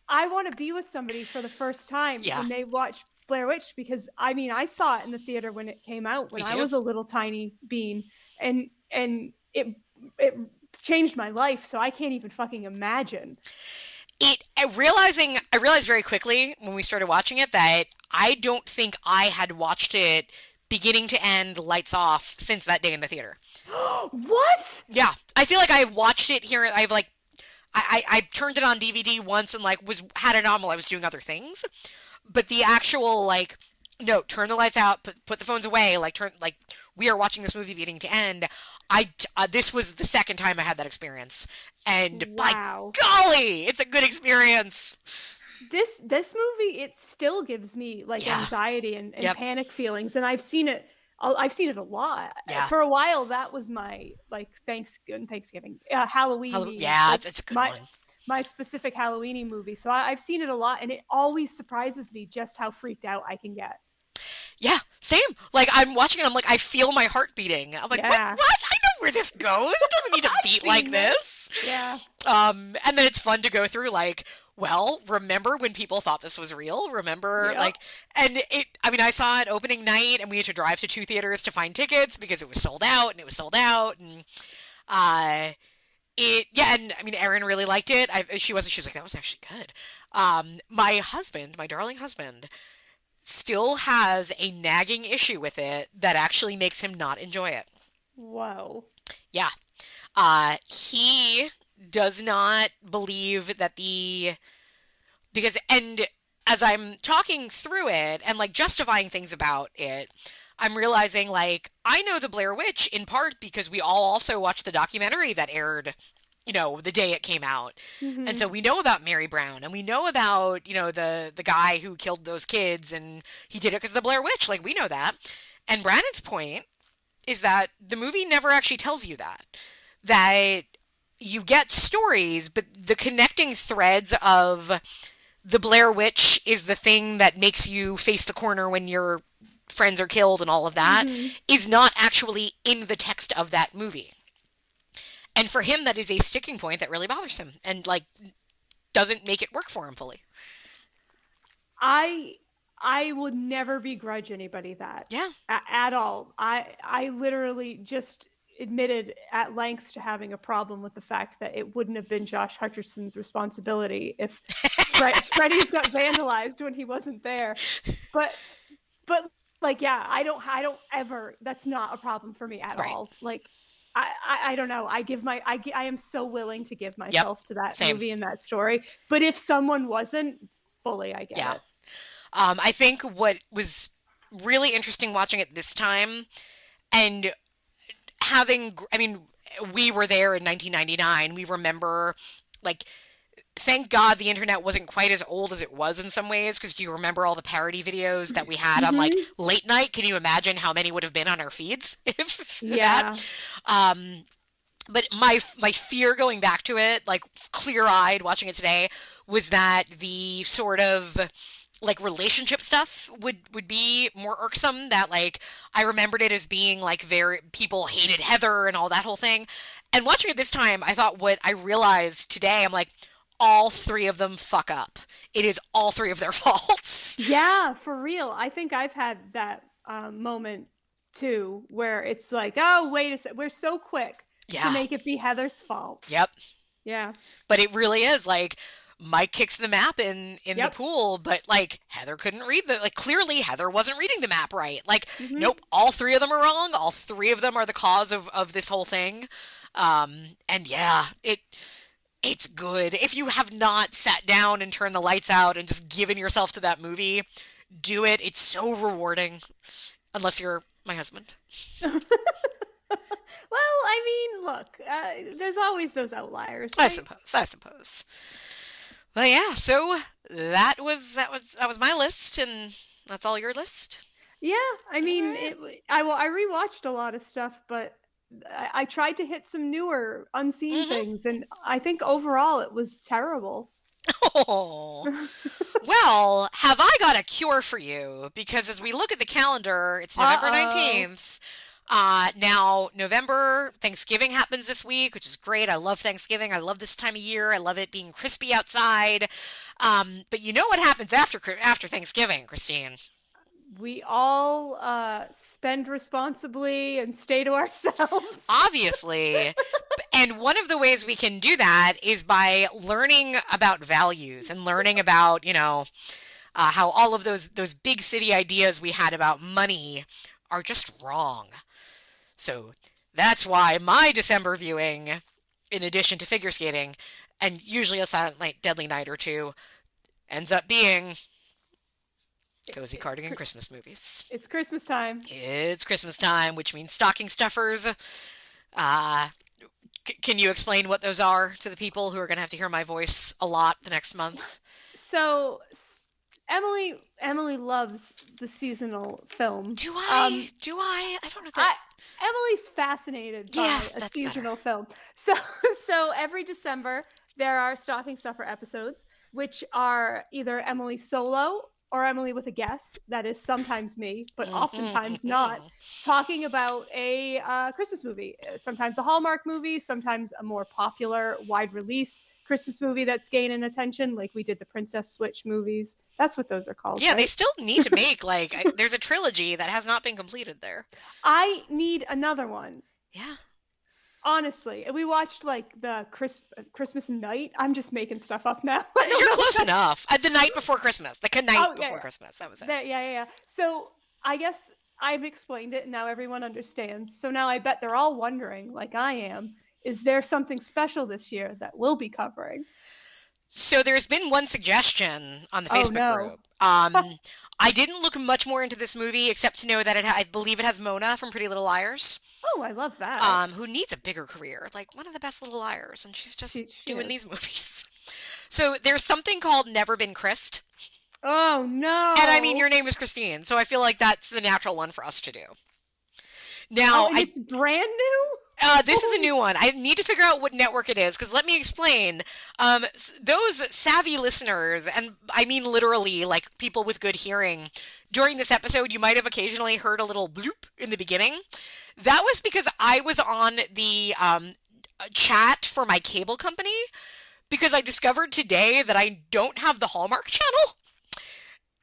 I want to be with somebody for the first time when they watch Blair Witch, because I saw it in the theater when it came out when I was a little tiny bean, and it changed my life, so I can't even fucking imagine. I realized very quickly when we started watching it that I don't think I had watched it beginning to end, lights off, since that day in the theater. What? Yeah. I feel like I've watched it here. I turned it on DVD once and had it on while I was doing other things. But the actual no, turn the lights out, put the phones away, we are watching this movie beginning to end. This was the second time I had that experience. And wow. By golly, it's a good experience. This movie, it still gives me anxiety and panic feelings, and I've seen it a lot. Yeah. For a while, that was my Thanksgiving, Halloween. Yeah, it's a good one. My specific Halloween movie. So I've seen it a lot, and it always surprises me just how freaked out I can get. Yeah, same. I'm watching it, I'm I feel my heart beating. I'm what? I know where this goes. It doesn't need to beat like this. Yeah. And then it's fun to go through remember when people thought this was real? Remember, and I saw it opening night, and we had to drive to 2 theaters to find tickets because it was sold out, and Erin really liked it. She was like, that was actually good. My darling husband, still has a nagging issue with it that actually makes him not enjoy it. Whoa. Yeah. He does not believe that and as I'm talking through it and justifying things about it, I'm realizing I know the Blair Witch in part because we all also watched the documentary that aired, the day it came out. Mm-hmm. And so we know about Mary Brown, and we know about, the guy who killed those kids, and he did it because of the Blair Witch. We know that. And Brandon's point is that the movie never actually tells you that you get stories, but the connecting threads of the Blair Witch is the thing that makes you face the corner when your friends are killed and all of that is not actually in the text of that movie. And for him, that is a sticking point that really bothers him and doesn't make it work for him fully. I would never begrudge anybody that. Yeah. At all. I literally just admitted at length to having a problem with the fact that it wouldn't have been Josh Hutcherson's responsibility if Freddy's got vandalized when he wasn't there. But I don't ever, that's not a problem for me at all. I don't know. I am so willing to give myself to that movie and that story. But if someone wasn't, fully, I get it. I think what was really interesting watching it this time, and we were there in 1999. We remember, thank God the internet wasn't quite as old as it was in some ways, because you remember all the parody videos that we had on late night. Can you imagine how many would have been on our feeds? But my fear going back to it, clear-eyed watching it today, was that the sort of relationship stuff would be more irksome, that I remembered it as being very, people hated Heather and all that whole thing. And watching it this time, I thought what I realized today, I'm all 3 of them fuck up. It is all 3 of their faults. Yeah, for real. I think I've had that moment too, where it's oh, wait a second, we're so quick to make it be Heather's fault. Yep. Yeah. But it really is Mike kicks the map in the pool, but Heather couldn't read clearly Heather wasn't reading the map right. Nope, all 3 of them are wrong. All 3 of them are the cause of this whole thing. And yeah, it's good. If you have not sat down and turned the lights out and just given yourself to that movie, do it. It's so rewarding. Unless you're my husband. Well, I mean, look, there's always those outliers, I right? suppose. But yeah, so that was my list, and that's all your list. Yeah, I All mean, right. I rewatched a lot of stuff, but I tried to hit some newer, unseen Mm-hmm. things, and I think overall it was terrible. Oh. Well, have I got a cure for you? Because as we look at the calendar, it's November Uh-oh. 19th. Now, November, Thanksgiving happens this week, which is great. I love Thanksgiving. I love this time of year. I love it being crispy outside. But you know what happens after Thanksgiving, Christine? We all spend responsibly and stay to ourselves. Obviously. And one of the ways we can do that is by learning about values and learning about, how all of those big city ideas we had about money are just wrong. So that's why my December viewing, in addition to figure skating, and usually a Silent Night, Deadly Night or two, ends up being cozy cardigan Christmas movies. It's Christmas time. It's Christmas time, which means stocking stuffers. Uh, can you explain what those are to the people who are going to have to hear my voice a lot the next month? So Emily loves the seasonal film. Do I? Do I? I don't know that. Emily's fascinated by Yeah, a that's seasonal better. film. So so every December there are stocking stuffer episodes, which are either Emily solo or Emily with a guest. That is sometimes me, but oftentimes not. Talking about a Christmas movie, sometimes a Hallmark movie, sometimes a more popular, wide release Christmas movie that's gaining attention, like we did the Princess Switch movies. That's what those are called, Yeah, they right? still need to make there's a trilogy that has not been completed there. I need another one. Yeah. Honestly, we watched like the Christmas night. I'm just making stuff up now. I don't You're know what close enough. The night before Christmas. The night Oh before Christmas. That was it. yeah. So I guess I've explained it, and now everyone understands. So now I bet they're all wondering, like I am, is there something special this year that we'll be covering? So there's been one suggestion on the Oh Facebook no. group. I didn't look much more into this movie except to know that I believe it has Mona from Pretty Little Liars, Oh, I love that. who needs a bigger career, like one of the best little liars, and she's just She doing these is. movies. So there's something called Never Been Christ, Oh and I mean no. your name is Christine, so I feel like that's the natural one for us to do. Oh, Now, and it's brand new? this is a new one. I need to figure out what network it is because let me explain. Those savvy listeners, and I mean literally like people with good hearing, during this episode, you might have occasionally heard a little bloop in the beginning. That was because I was on the chat for my cable company because I discovered today that I don't have the Hallmark channel.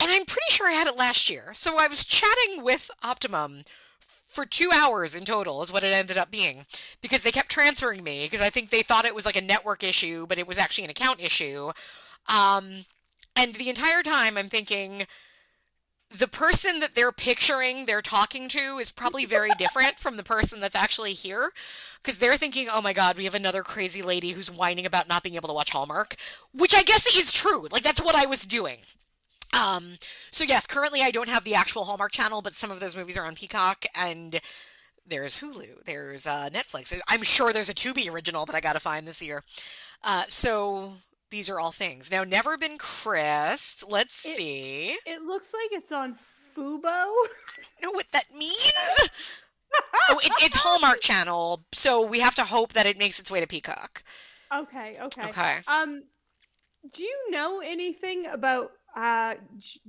And I'm pretty sure I had it last year. So I was chatting with Optimum for 2 hours in total is what it ended up being because they kept transferring me because I think they thought it was like a network issue, but it was actually an account issue. And the entire time I'm thinking the person that they're picturing they're talking to is probably very different from the person that's actually here because they're thinking, oh my God, we have another crazy lady who's whining about not being able to watch Hallmark, which I guess is true. Like that's what I was doing. So yes, currently I don't have the actual Hallmark channel, but some of those movies are on Peacock, and there's Hulu, there's Netflix. I'm sure there's a Tubi original that I gotta find this year. So these are all things. Now, Never Been Christ. Let's It see. it looks like it's on Fubo. Know what that means? Oh, it's Hallmark channel, so we have to hope that it makes its way to Peacock. Okay. Okay. Do you know anything about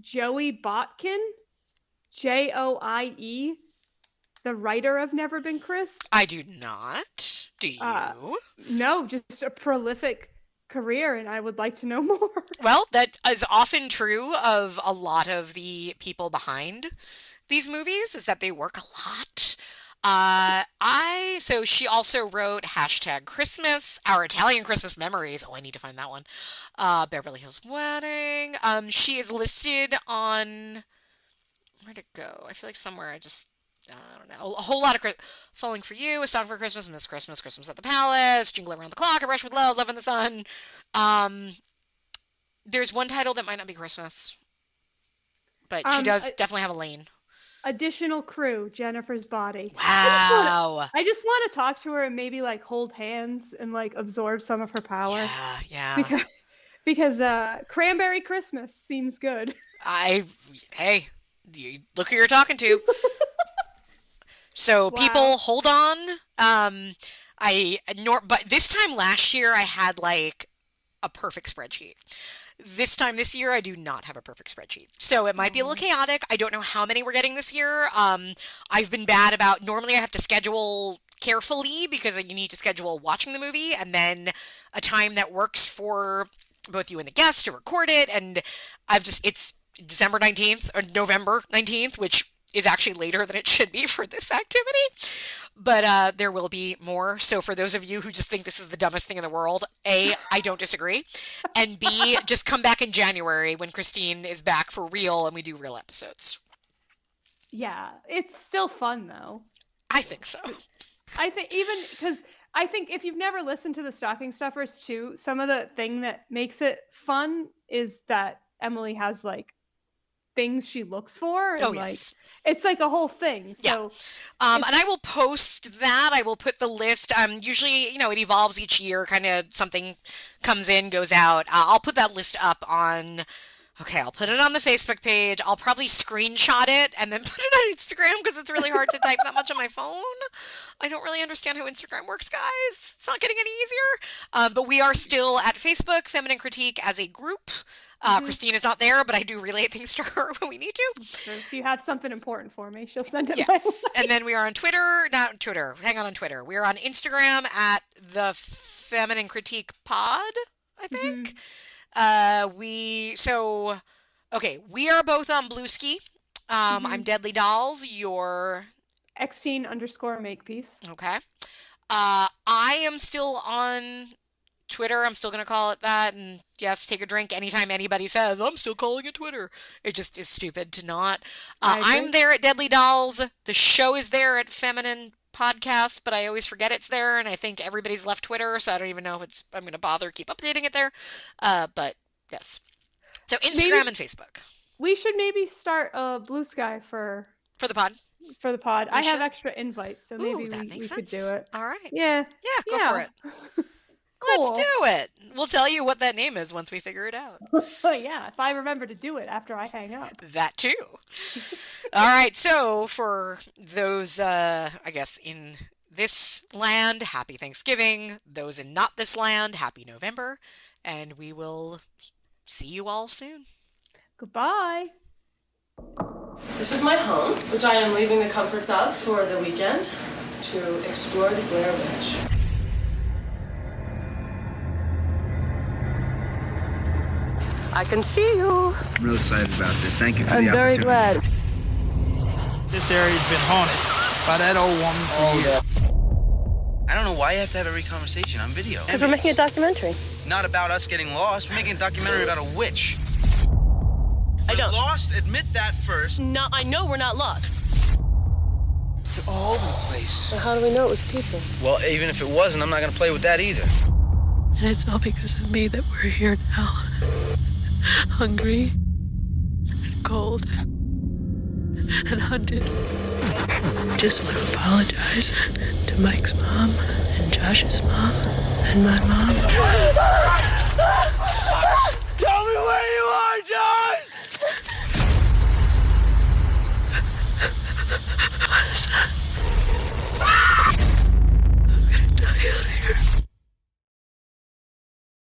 Joey Botkin? Joie, the writer of Never Been Chris? I do not. Do Uh, you? no, just a prolific career, and I would like to know more. Well, that is often true of a lot of the people behind these movies, is that they work a lot. So she also wrote hashtag Christmas, Our Italian Christmas Memories. Oh, I need to find that one. Beverly Hills Wedding. She is listed on, where'd it go? I feel like somewhere I don't know. A whole lot of Falling for You, A Song for Christmas, Miss Christmas, Christmas at the Palace, Jingle Around the Clock, A Rush with Love, Love in the Sun. Um, there's one title that might not be Christmas, but she Um, does I, definitely have a lane. additional crew, Jennifer's body. Wow. I just want to talk to her and maybe like hold hands and like absorb some of her power. Yeah. Because Cranberry Christmas seems good. Hey, look who you're talking to. So people, hold on. But this time last year I had like a perfect spreadsheet. This year, I do not have a perfect spreadsheet. So it might be a little chaotic. I don't know how many we're getting this year. I've been bad about, normally I have to schedule carefully because you need to schedule watching the movie and then a time that works for both you and the guest to record it. And it's December 19th or November 19th, which is actually later than it should be for this activity. But there will be more. So for those of you who just think this is the dumbest thing in the world, A, I don't disagree. And B, just come back in January when Christine is back for real and we do real episodes. Yeah, it's still fun though. I think so. I think even because I think if you've never listened to the Stocking Stuffers too, some of the thing that makes it fun is that Emily has like things she looks for. And, yes. It's like a whole thing. So, and I will post that. I will put the list. Usually, it evolves each year. Kind of something comes in, goes out. I'll put that list up on. Okay, I'll put it on the Facebook page. I'll probably screenshot it and then put it on Instagram because it's really hard to type that much on my phone. I don't really understand how Instagram works, guys. It's not getting any easier. But we are still at Facebook, Feminine Critique as a group. Christine is not there, but I do relay things to her when we need to. If you have something important for me, she'll send it my Yes. way. And then we are on Twitter. Not Twitter. Hang on Twitter. We are on Instagram at the Feminine Critique Pod, I think. We are both on Bluesky. I'm Deadly Dolls. You're X-teen_Makepeace. Okay. I am still on Twitter. I'm still going to call it that. And yes, take a drink anytime anybody says, I'm still calling it Twitter. It just is stupid to not. I'm there at Deadly Dolls. The show is there at Feminine Podcast, but I always forget it's there. And I think everybody's left Twitter, so I don't even know if I'm going to bother keep updating it there. But yes. So Instagram and Facebook. We should maybe start a Blue Sky for the pod. For the pod. I have extra invites, so maybe we could do it. All right. Yeah. Yeah, go for it. Cool. Let's do it. We'll tell you what that name is once we figure it out. Yeah, if I remember to do it after I hang up. That too. All right, so for those, I guess, in this land, happy Thanksgiving. Those in not this land, happy November. And we will see you all soon. Goodbye. This is my home, which I am leaving the comforts of for the weekend to explore the Blair Witch. I can see you. I'm real excited about this. Thank you for I'm the very opportunity. glad. This area's been haunted by that old woman for years. I don't know why you have to have every conversation on video. Because we're making a documentary. Not about us getting lost. We're making a documentary about a witch. I don't. We're lost. Admit that first. No, I know we're not lost. They're all over the place. So how do we know it was people? Well, even if it wasn't, I'm not going to play with that either. And it's all because of me that we're here now. Hungry and cold and hunted. Just want to apologize to Mike's mom and Josh's mom and my mom.